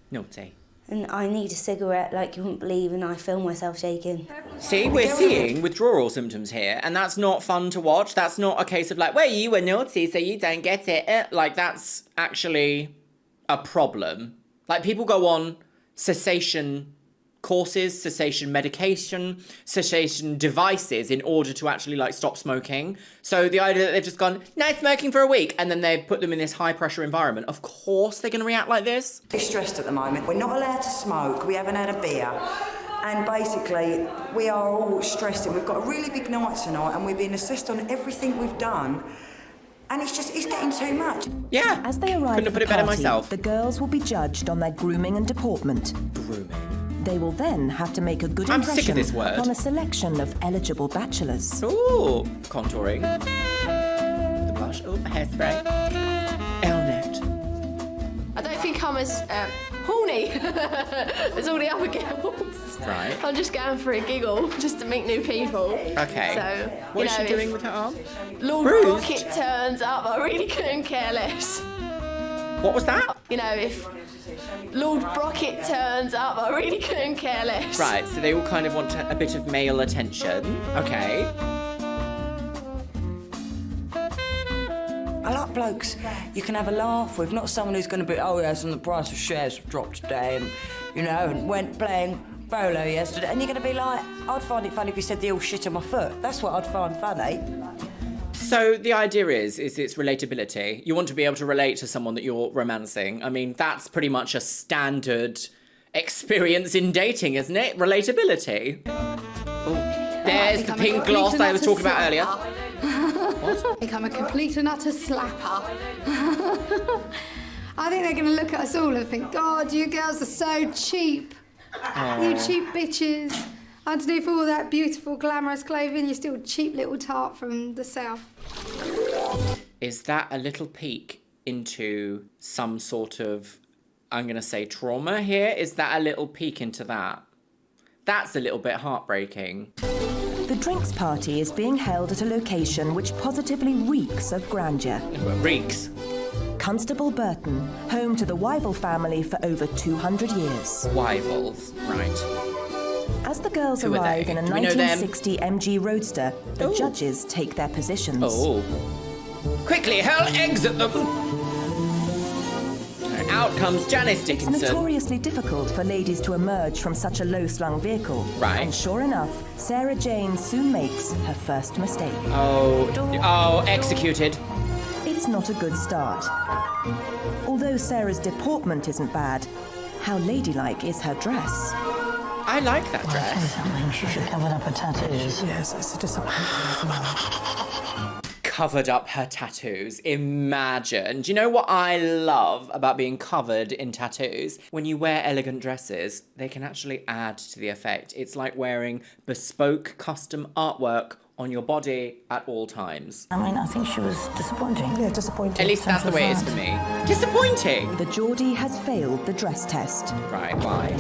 Naughty. And I need a cigarette like you wouldn't believe, and I feel myself shaking. See, we're seeing withdrawal symptoms here, and that's not fun to watch. That's not a case of like, well, you were naughty, so you don't get it. Like, that's actually a problem. Like, people go on cessation courses, cessation medication, cessation devices in order to actually like stop smoking. So the idea that they've just gone, no smoking for a week, and then they've put them in this high pressure environment, of course they're going to react like this. We're stressed at the moment. We're not allowed to smoke. We haven't had a beer. And basically, we are all stressed. We've got a really big night tonight, and we've been assessed on everything we've done. And it's getting too much. Yeah. As they arrive at the party, the girls will be judged on their grooming and deportment. Grooming. They will then have to make a good I'm sick of impression this word. upon a selection of eligible bachelors. Ooh, contouring. The blush, oh, hairspray. Elnet. I don't think I'm as horny as all the other girls. Right. I'm just going for a giggle, just to meet new people. Okay. So, what is she doing with her arm? Lord Bruised? Rocket turns up, I really couldn't care less. What was that? You know, if Lord Brocket turns up, I really couldn't care less. Right, so they all kind of want a bit of male attention. Okay. I like blokes you can have a laugh with, not someone who's going to be, oh yes, and the price of shares have dropped today, and, you know, and went playing polo yesterday, and you're going to be like, I'd find it funny if you said the all shit on my foot. That's what I'd find funny. So the idea is it's relatability. You want to be able to relate to someone that you're romancing. I mean, that's pretty much a standard experience in dating, isn't it? Relatability. Oh, there's the pink gloss I was talking about earlier. What? I think I'm a complete and utter slapper. I think they're going to look at us all and think, God, you girls are so cheap. You cheap bitches. Underneath all that beautiful, glamorous clothing, you're still a cheap little tart from the south. Is that a little peek into some sort of, I'm going to say, trauma here? Is that a little peek into that? That's a little bit heartbreaking. The drinks party is being held at a location which positively reeks of grandeur. Reeks. Constable Burton, home to the Wyville family for over 200 years. Wyvilles, right. As the girls Who are arrive they? in a Do we know them? 1960 MG Roadster, the judges take their positions. Oh. Quickly, hurl eggs at them! And out comes Janice It's Dickinson. notoriously difficult for ladies to emerge from such a low-slung vehicle. Right. And sure enough, Sarah Jane soon makes her first mistake. Oh, executed. It's not a good start. Although Sarah's deportment isn't bad, how ladylike is her dress? I like that dress. Something, she should cover up her tattoos. Yes, it's a disappointment. Covered up her tattoos. Imagine. Do you know what I love about being covered in tattoos? When you wear elegant dresses, they can actually add to the effect. It's like wearing bespoke custom artwork on your body at all times. I mean, I think she was disappointing. Yeah, disappointing. At least that's the way it is for me. Disappointing! The Geordie has failed the dress test. Right, why?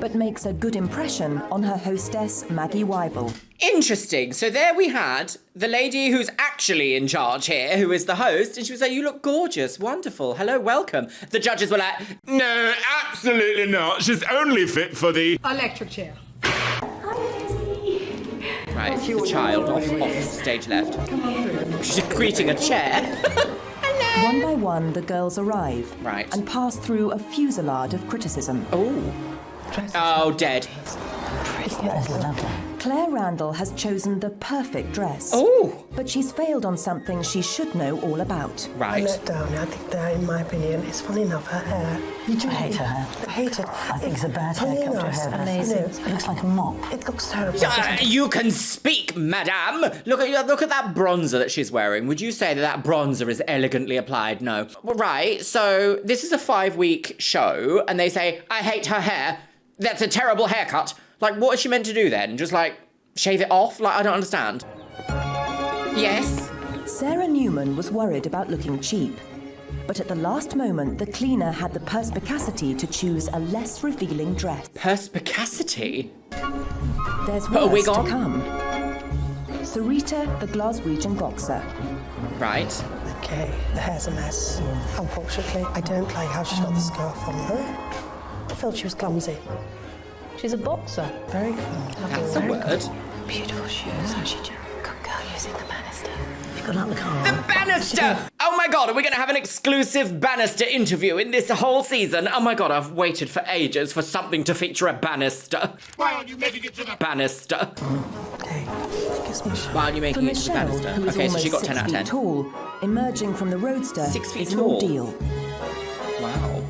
But makes a good impression on her hostess, Maggie Wyville. Interesting. So there we had the lady who's actually in charge here, who is the host, and she was like, you look gorgeous, wonderful, hello, welcome. The judges were like, No, absolutely not. She's only fit for the Electric chair. right, it's the child off stage left. She's greeting a chair. One by one, the girls arrive Right. and pass through a fusillade of criticism. Oh, dead. Claire Randall has chosen the perfect dress. Oh! But she's failed on something she should know all about. I let down. I think that, in my opinion, it's funny enough, her hair. You do hate her hair. I hate it. I think it's a bad haircut to her hair. Amazing. It looks like a mop. It looks terrible. You can speak, madame. Look at that bronzer that she's wearing. Would you say that bronzer is elegantly applied? No. Well, right, so this is a 5-week show, and they say, I hate her hair. That's a terrible haircut. Like, what is she meant to do then? Just, like, shave it off? Like, I don't understand. Yes? Sarah Newman was worried about looking cheap. But at the last moment, the cleaner had the perspicacity to choose a less revealing dress. Perspicacity? There's Put a worse wig to on? come. Sarita, the Glaswegian boxer. Right. Okay, the hair's a mess. Unfortunately, I don't like how she's got the scarf on her. I felt she was clumsy. She's a boxer. Very good. That's a word. Beautiful shoes. How's she doing? Good girl using the banister. You've got out the car. The banister! Oh my god, are we going to have an exclusive banister interview in this whole season? Oh my god, I've waited for ages for something to feature a banister. Why aren't you making it to the Banister. Okay. Why aren't you For making it to the Michelle, banister? who is Okay, so almost she got 6 10 out of feet 10. tall, emerging from the roadster 6 feet is an tall. ordeal. Wow.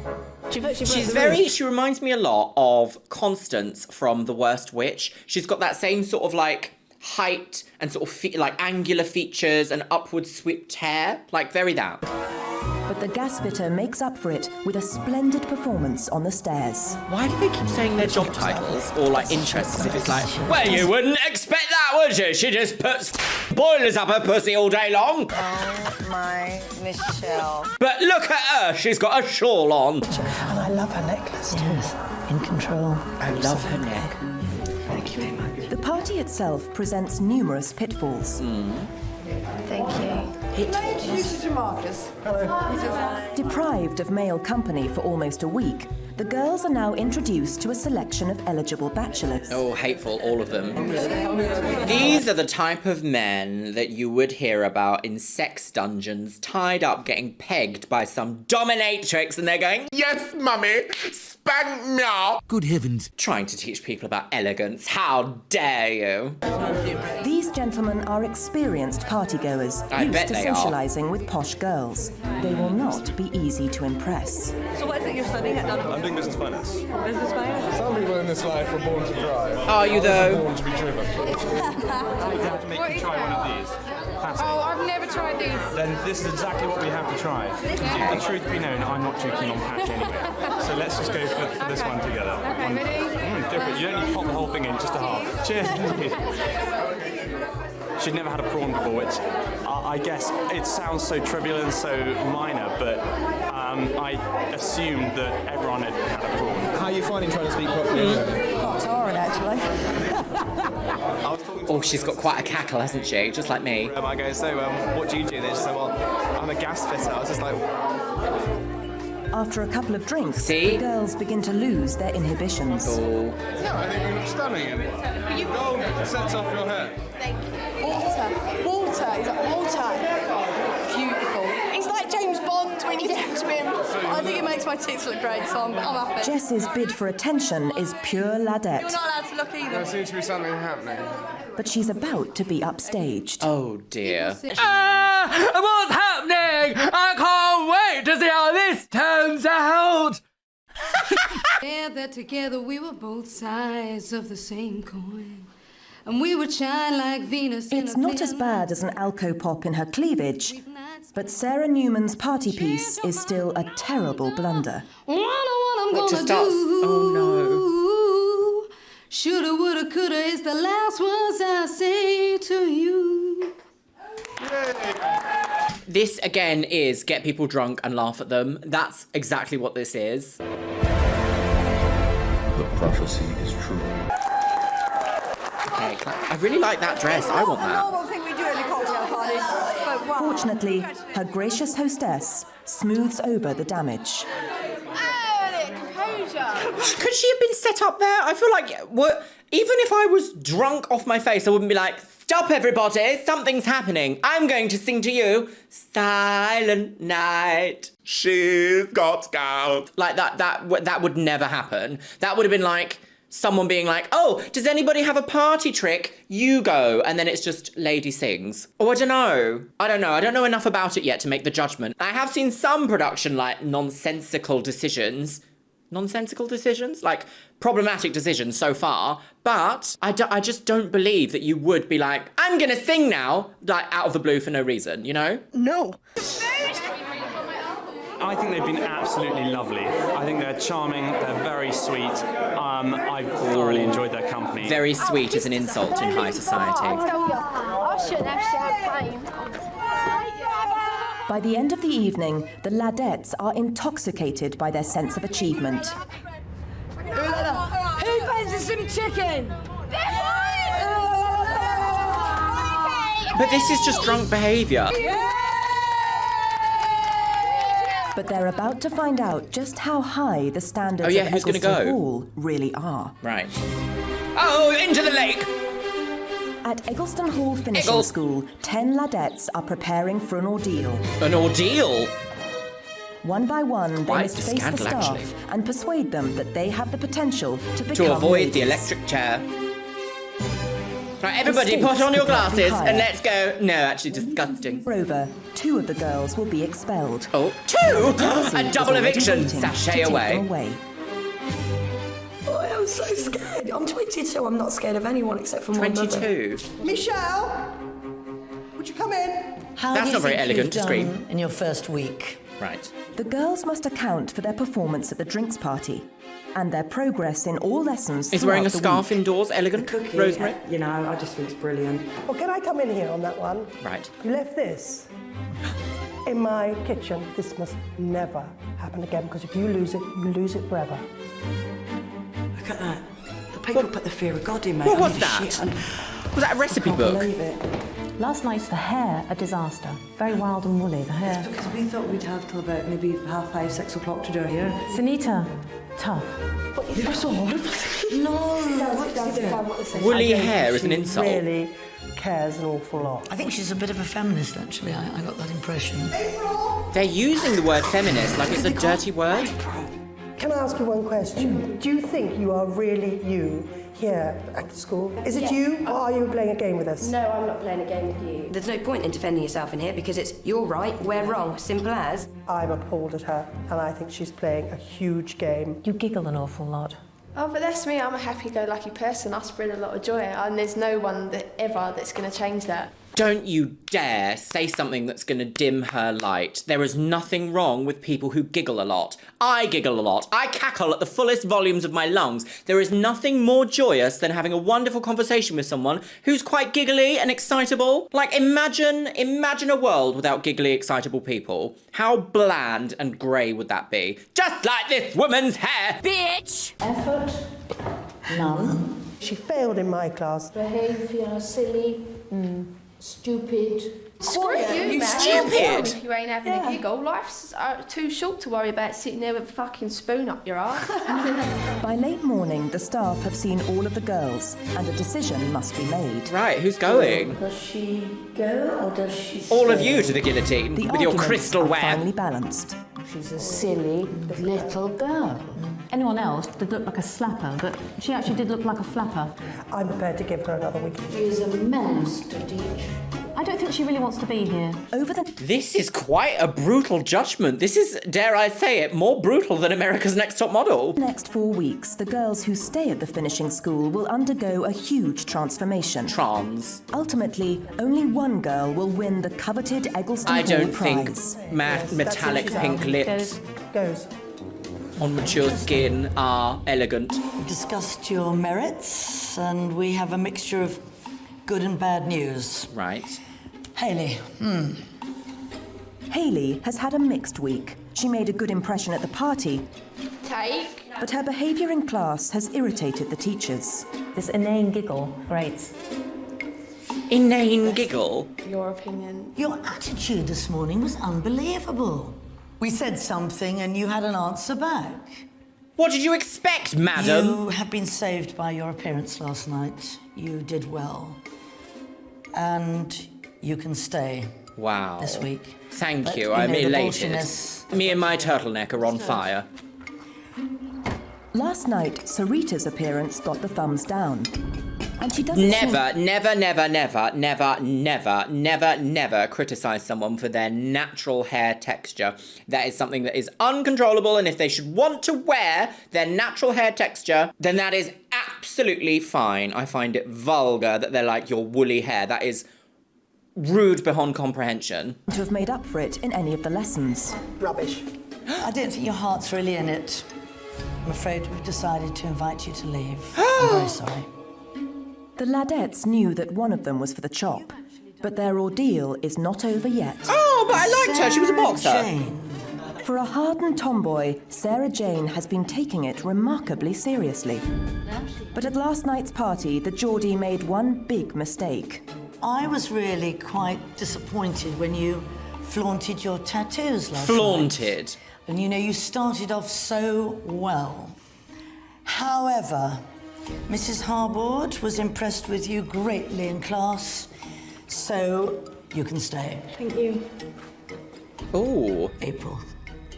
She She reminds me a lot of Constance from The Worst Witch. She's got that same sort of like height and sort of like angular features and upward swept hair. Like very that. But the gasfitter makes up for it with a splendid performance on the stairs. Why do they keep saying their job titles or like interests as if it's like, well, you wouldn't expect that, would you? She just puts boilers up her pussy all day long. Oh my Michelle. But look at her, she's got a shawl on. And I love her necklace. Yes, in control. I love her neck. Thank you very much. The party itself presents numerous pitfalls. Thank you. Introduce you to Marcus. Deprived of male company for almost a week, the girls are now introduced to a selection of eligible bachelors. Oh, hateful, all of them. These are the type of men that you would hear about in sex dungeons, tied up, getting pegged by some dominatrix, and they're going, Yes, mummy, spank me out. Good heavens. Trying to teach people about elegance. How dare you? These gentlemen are experienced partygoers, I used bet to they are. socialising with posh girls. They will not be easy to impress. So what is it you're studying at London? I'm doing business finance. Business finance? Some people in this life were born to drive. Are you though? Born to be driven. What is that? Oh, I've never tried these. Then this is exactly what we have to try. The truth be known, I'm not too keen on patch anyway. So let's just go for this one together. Okay, ready? Different. You don't need to pop the whole thing in, just a half. Cheers. She'd never had a prawn before, which I guess it sounds so trivial and so minor, but I assumed that everyone had had a prawn. How are you finding trying to speak properly? Quite tiring, actually. Oh, she's got quite a cackle, hasn't she? Just like me. I go, so what do you do? They just say, well, I'm a gas fitter. I was just like... After a couple of drinks, See? the girls begin to lose their inhibitions. Oh. Yeah, I think you look stunning. Gold sets off your hair. Thank you. Water. He's like, water. Beautiful. He's like James Bond when you talk to him. I think it makes my tits look great, so I'm happy. Jess's bid for attention is pure You're ladette, not allowed to look either. There seems to be something happening. but she's about to be upstaged. Oh dear. What's happening? I can't wait to see how this turns out. Yeah, that together we were both sides of the same coin. And we would shine like Venus in It's a not as thin bad as an alcopop in her cleavage, but Sarah Newman's party piece is still a terrible blunder. What I'm What, gonna to start? do Oh Shoulda, woulda, coulda is the last words I say to you. This, again, is get people drunk and laugh at them. That's exactly what this is. The prophecy is true. Okay, I really like that dress. I want that. Fortunately, her gracious hostess smooths over the damage. Could she have been set up there? I feel like, even if I was drunk off my face, I wouldn't be like, stop everybody, something's happening. I'm going to sing to you, Silent Night. She's got gout. Like that would never happen. That would have been like someone being like, oh, does anybody have a party trick? You go. And then it's just lady sings. Oh, I don't know. I don't know enough about it yet to make the judgment. I have seen some production like nonsensical decisions, like problematic decisions so far, but I just don't believe that you would be like, I'm gonna sing now, like out of the blue for no reason, you know? No. I think they've been absolutely lovely. I think they're charming, they're very sweet. I've thoroughly enjoyed their company. Very sweet is an insult in high society. I shouldn't have champagne. By the end of the evening, the ladettes are intoxicated by their sense of achievement. Who fancies some chicken? But this is just drunk behaviour. But they're about to find out just how high the standards of who's gonna Eggleston go? Hall really are. Right. Oh, into the lake! At Eggleston Hall Finishing School, 10 ladettes are preparing for an ordeal. An ordeal? One by one, they Quite must a face the scandal, staff actually. and persuade them that they have the potential to become To avoid ladies. the electric chair. Right, everybody, The put on your stakes could not be glasses higher. and let's go. No, actually, disgusting. Moreover, 2 of the girls will be expelled. Oh, 2? A double eviction. Sashay away. Oh, I'm so scared. I'm 22. I'm not scared of anyone except for my mother. 22. Michelle, would you come in? How That's do you not very think elegant you've to scream. done in your first week? Right. The girls must account for their performance at the drinks party and their progress in all lessons. Is wearing a throughout the scarf week. indoors elegant? Rosemary? You know, I just think it's brilliant. Well, can I come in here on that one? Right. You left this in my kitchen. This must never happen again, because if you lose it forever. Look at that. The people put the fear of God in, mate. What was I mean, that? shit, and- Was that a recipe book? Last night's the hair, a disaster. Very wild and woolly, the hair. Because we thought we'd have till about maybe 5:30, 6 o'clock to do it here. Sunita, tough. You're so horrible. Woolly hair is an insult. Really cares an awful lot. I think she's a bit of a feminist, actually. I got that impression. They're using the word feminist like it's a dirty word. Can I ask you one question? Do you think you are really you here at the school? Is it you, or are you playing a game with us? No, I'm not playing a game with you. There's no point in defending yourself in here because it's you're right, we're wrong, simple as. I'm appalled at her, and I think she's playing a huge game. You giggle an awful lot. Oh, but that's me. I'm a happy-go-lucky person. I spread a lot of joy, and there's no one that's going to change that. Don't you dare say something that's going to dim her light. There is nothing wrong with people who giggle a lot. I giggle a lot. I cackle at the fullest volumes of my lungs. There is nothing more joyous than having a wonderful conversation with someone who's quite giggly and excitable. Like, imagine a world without giggly, excitable people. How bland and grey would that be? Just like this woman's hair! Bitch! Effort? None. She failed in my class. Behaviour, silly, stupid. Screw You man. stupid! If you ain't having a giggle, life's too short to worry about sitting there with a fucking spoon up your arse. By late morning, the staff have seen all of the girls, and a decision must be made. Right, who's going? Does she go or does she stay? All of you to the guillotine The with your arguments crystal are web. finally balanced. She's a silly little girl. Anyone else did look like a slapper, but she actually did look like a flapper. I'm prepared to give her another week. She's a menace to teach. I don't think she really wants to be here. This is quite a brutal judgment. This is, dare I say it, more brutal than America's Next Top Model. Next 4 weeks, the girls who stay at the finishing school will undergo a huge transformation. Ultimately, only one girl will win the coveted Eggleston I Hall don't think prize. metallic pink lips. Goes. on mature skin are elegant. We've discussed your merits, and we have a mixture of good and bad news. Right. Hayley. Hayley has had a mixed week. She made a good impression at the party, but her behaviour in class has irritated the teachers. This inane giggle, great. Inane giggle? Your opinion? Your attitude this morning was unbelievable. We said something and you had an answer back. What did you expect, madam? You have been saved by your appearance last night. You did well. And you can stay. Wow. This week. Thank you, I'm elated. Me and my turtleneck are on fire. Last night, Sarita's appearance got the thumbs down. And she doesn't never criticise someone for their natural hair texture. That is something that is uncontrollable, and if they should want to wear their natural hair texture, then that is absolutely fine. I find it vulgar that they're like your woolly hair. That is rude beyond comprehension. To have made up for it in any of the lessons. Rubbish. I don't think your heart's really in it. I'm afraid we've decided to invite you to leave. I'm very sorry. The Ladettes knew that one of them was for the chop, but their ordeal is not over yet. Oh, but I liked her. She was a boxer. Jane. For a hardened tomboy, Sarah Jane has been taking it remarkably seriously. But at last night's party, the Geordie made one big mistake. I was really quite disappointed when you flaunted your tattoos last night. Flaunted? And you know, you started off so well. However, Mrs. Harbord was impressed with you greatly in class, so you can stay. Thank you. Ooh. April.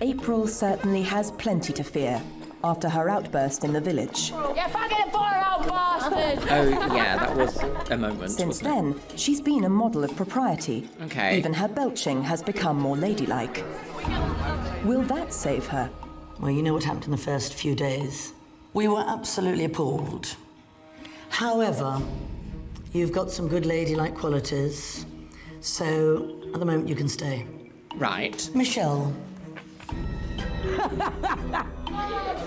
April certainly has plenty to fear after her outburst in the village. You fucking far-out bastard! Oh, yeah, that was a moment. Since then, she's been a model of propriety. Okay. Even her belching has become more ladylike. Will that save her? Well, you know what happened in the first few days. We were absolutely appalled. However, you've got some good ladylike qualities, so at the moment you can stay. Right. Michelle.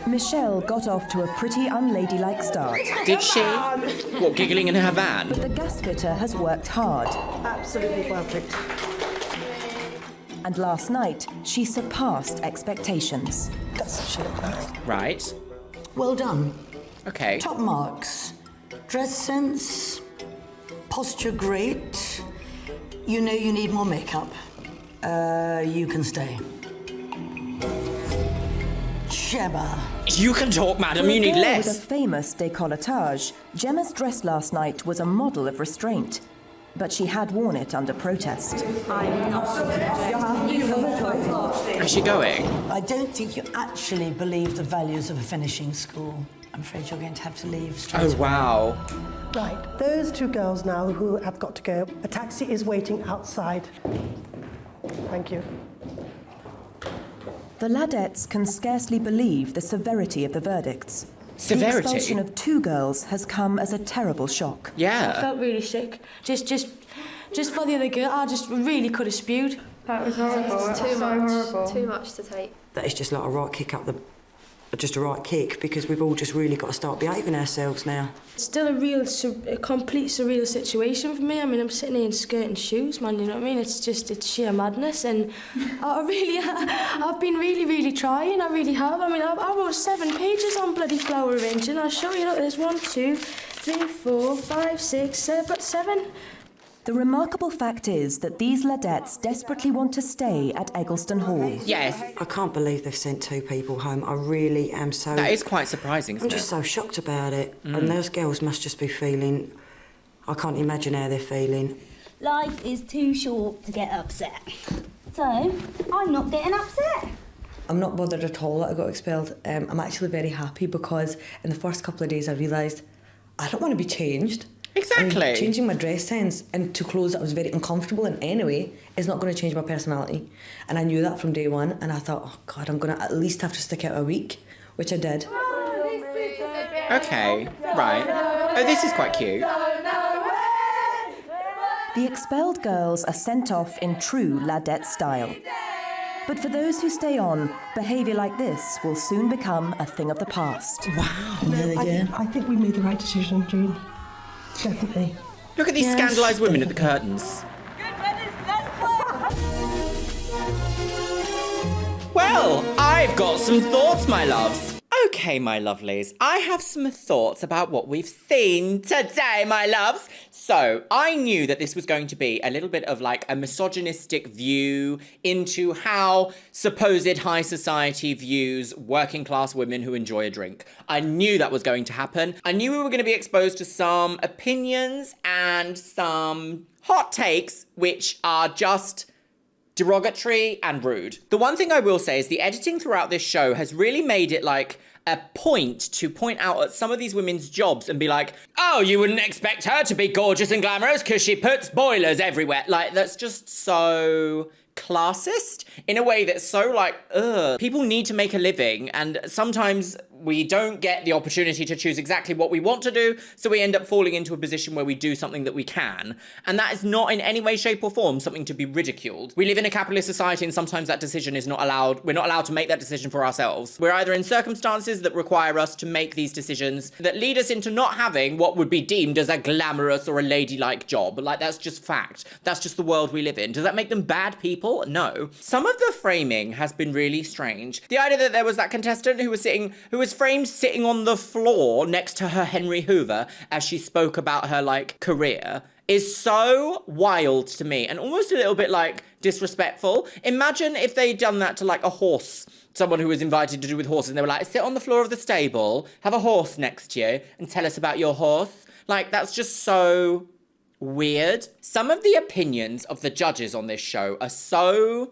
Michelle got off to a pretty unladylike start. Did she? What, giggling in her van? But the gasfitter has worked hard. Absolutely perfect. And last night, she surpassed expectations. Right. Well done. Okay. Top marks. Dress sense, posture great. You know you need more makeup. You can stay. Gemma. You can talk, madam. You need less. With a famous décolletage, Gemma's dress last night was a model of restraint. But she had worn it under protest. I'm not. Is she going? I don't think you actually believe the values of a finishing school. I'm afraid you're going to have to leave straight away. Wow. Right, those two girls now who have got to go. A taxi is waiting outside. Thank you. The Ladettes can scarcely believe the severity of the verdicts. Severity? The expulsion of two girls has come as a terrible shock. Yeah. I felt really sick. Just for the other girl, I just really could have spewed. That was horrible. It's too much. Horrible. Too much to take. That is just like a right kick up the... Just a right kick, because we've all just really got to start behaving ourselves now. It's still a complete surreal situation for me. I mean, I'm sitting here in skirt and shoes, man, you know what I mean? It's sheer madness, and I've been really trying, I really have. I mean, I wrote 7 pages on bloody flower arranging. I'll show you, look, there's 1, 2, 3, 4, 5, 6, 7. The remarkable fact is that these Ladettes desperately want to stay at Eggleston Hall. Yes. I can't believe they've sent 2 people home. I really am so... That is quite surprising, isn't I'm just so shocked about it. Mm. And those girls must just be feeling... I can't imagine how they're feeling. Life is too short to get upset. So, I'm not getting upset. I'm not bothered at all that I got expelled. I'm actually very happy because in the first couple of days I realised I don't want to be changed. Exactly. And changing my dress sense into clothes that I was very uncomfortable in anyway is not going to change my personality. And I knew that from day one, and I thought, oh God, I'm going to at least have to stick out a week, which I did. Okay, right. Oh, this is quite cute. The expelled girls are sent off in true Ladette style. But for those who stay on, behaviour like this will soon become a thing of the past. Wow. I think we made the right decision, Jane. Definitely. Look at these scandalised women at the curtains. Well, I've got some thoughts, my loves. Okay, my lovelies, I have some thoughts about what we've seen today, my loves. So, I knew that this was going to be a little bit of like a misogynistic view into how supposed high society views working class women who enjoy a drink. I knew that was going to happen. I knew we were going to be exposed to some opinions and some hot takes which are just derogatory and rude. The one thing I will say is the editing throughout this show has really made it like a point to point out at some of these women's jobs and be like, oh, you wouldn't expect her to be gorgeous and glamorous because she puts boilers everywhere. Like, that's just so classist in a way that's so like, ugh. People need to make a living, and sometimes we don't get the opportunity to choose exactly what we want to do, so we end up falling into a position where we do something that we can. And that is not in any way, shape or form something to be ridiculed. We live in a capitalist society, and sometimes that decision is not allowed. We're not allowed to make that decision for ourselves. We're either in circumstances that require us to make these decisions that lead us into not having what would be deemed as a glamorous or a ladylike job. Like, that's just fact. That's just the world we live in. Does that make them bad people? No. Some of the framing has been really strange. The idea that there was that contestant who was framed sitting on the floor next to her Henry Hoover as she spoke about her like career is so wild to me, and almost a little bit like disrespectful. Imagine if they'd done that to like a horse, someone who was invited to do with horses, and they were like, sit on the floor of the stable, have a horse next to you and tell us about your horse. Like, that's just so weird. Some of the opinions of the judges on this show are so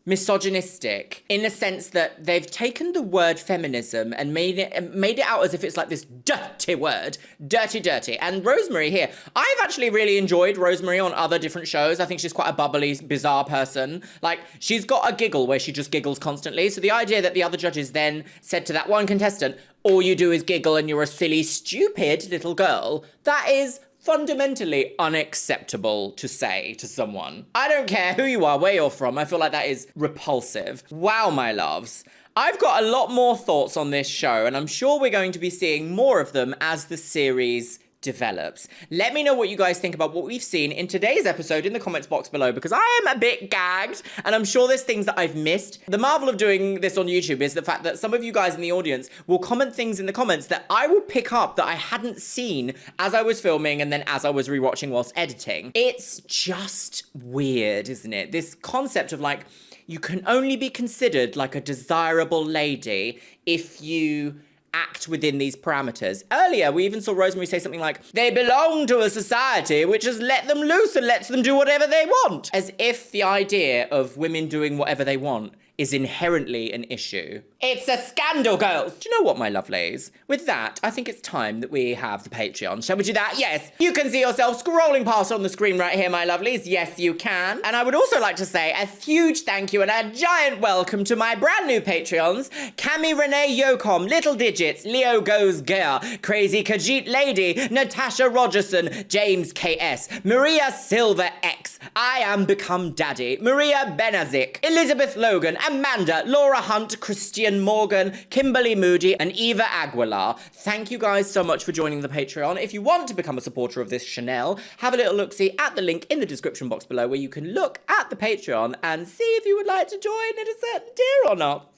misogynistic in the sense that they've taken the word feminism and made it out as if it's like this dirty word. Dirty. And Rosemary here, I've actually really enjoyed Rosemary on other different shows. I think she's quite a bubbly, bizarre person. Like, she's got a giggle where she just giggles constantly. So the idea that the other judges then said to that one contestant, all you do is giggle and you're a silly, stupid little girl, that is fundamentally unacceptable to say to someone. I don't care who you are, where you're from, I feel like that is repulsive. Wow, my loves. I've got a lot more thoughts on this show, and I'm sure we're going to be seeing more of them as the series develops. Let me know what you guys think about what we've seen in today's episode in the comments box below, because I am a bit gagged and I'm sure there's things that I've missed. The marvel of doing this on YouTube is the fact that some of you guys in the audience will comment things in the comments that I will pick up that I hadn't seen as I was filming and then as I was rewatching whilst editing. It's just weird, isn't it? This concept of like, you can only be considered like a desirable lady if you act within these parameters. Earlier, we even saw Rosemary say something like, they belong to a society which has let them loose and lets them do whatever they want. As if the idea of women doing whatever they want is inherently an issue. It's a scandal, girls. Do you know what, my lovelies? With that, I think it's time that we have the Patreon. Shall we do that? Yes. You can see yourself scrolling past on the screen right here, my lovelies. Yes, you can. And I would also like to say a huge thank you and a giant welcome to my brand new Patreons, Cami Renee Yocom, Little Digits, Leo Goes Gear, Crazy Khajiit Lady, Natasha Rogerson, James KS, Maria Silver X, I Am Become Daddy, Maria Benazik, Elizabeth Logan, Amanda, Laura Hunt, Christian Morgan, Kimberly Moody, and Eva Aguilar. Thank you guys so much for joining the Patreon. If you want to become a supporter of this Chanel, have a little look-see at the link in the description box below where you can look at the Patreon and see if you would like to join at a certain tier or not.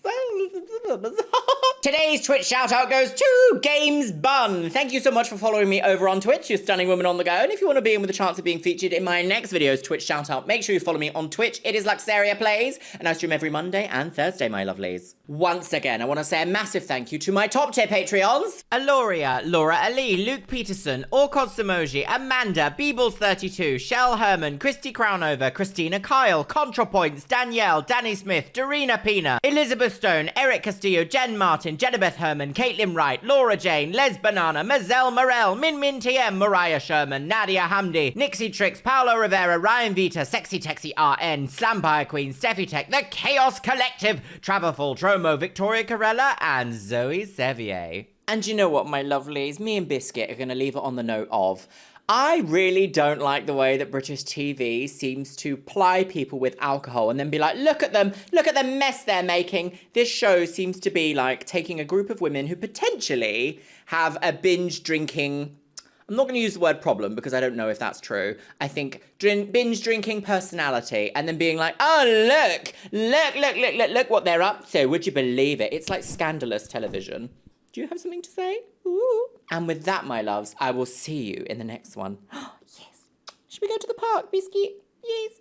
Today's Twitch shout-out goes to Games Bun. Thank you so much for following me over on Twitch, you stunning woman on the go. And if you want to be in with a chance of being featured in my next video's Twitch shout-out, make sure you follow me on Twitch. It is Luxeria Plays, and I stream every Monday and Thursday, my lovelies. Once again, I want to say a massive thank you to my top tier Patreons: Aloria, Laura Ali, Luke Peterson, Orkod Samoji, Amanda, Beebles32, Shell Herman, Christy Crownover, Christina Kyle, ContraPoints, Danielle, Danny Smith, Dorina Pina, Elizabeth Stone, Eric Castillo, Jen Martin, Jenabeth Herman, Caitlin Wright, Laura Jane, Les Banana, Mazel Morel, Min Min TM, Mariah Sherman, Nadia Hamdi, Nixie Tricks, Paolo Rivera, Ryan Vita, Sexy Texy RN, Slampire Queen, Steffi Tech, The Chaos Collective, Travelful, Tromo, Victoria Corella, and Zoe Sevier. And you know what, my lovelies? Me and Biscuit are going to leave it on the note of, I really don't like the way that British TV seems to ply people with alcohol and then be like, look at the mess they're making. This show seems to be like taking a group of women who potentially have a binge drinking, I'm not going to use the word problem because I don't know if that's true. I think binge drinking personality and then being like, oh, look what they're up to. Would you believe it? It's like scandalous television. Do you have something to say? Ooh. And with that, my loves, I will see you in the next one. Yes. Should we go to the park, Biscuit? Yes.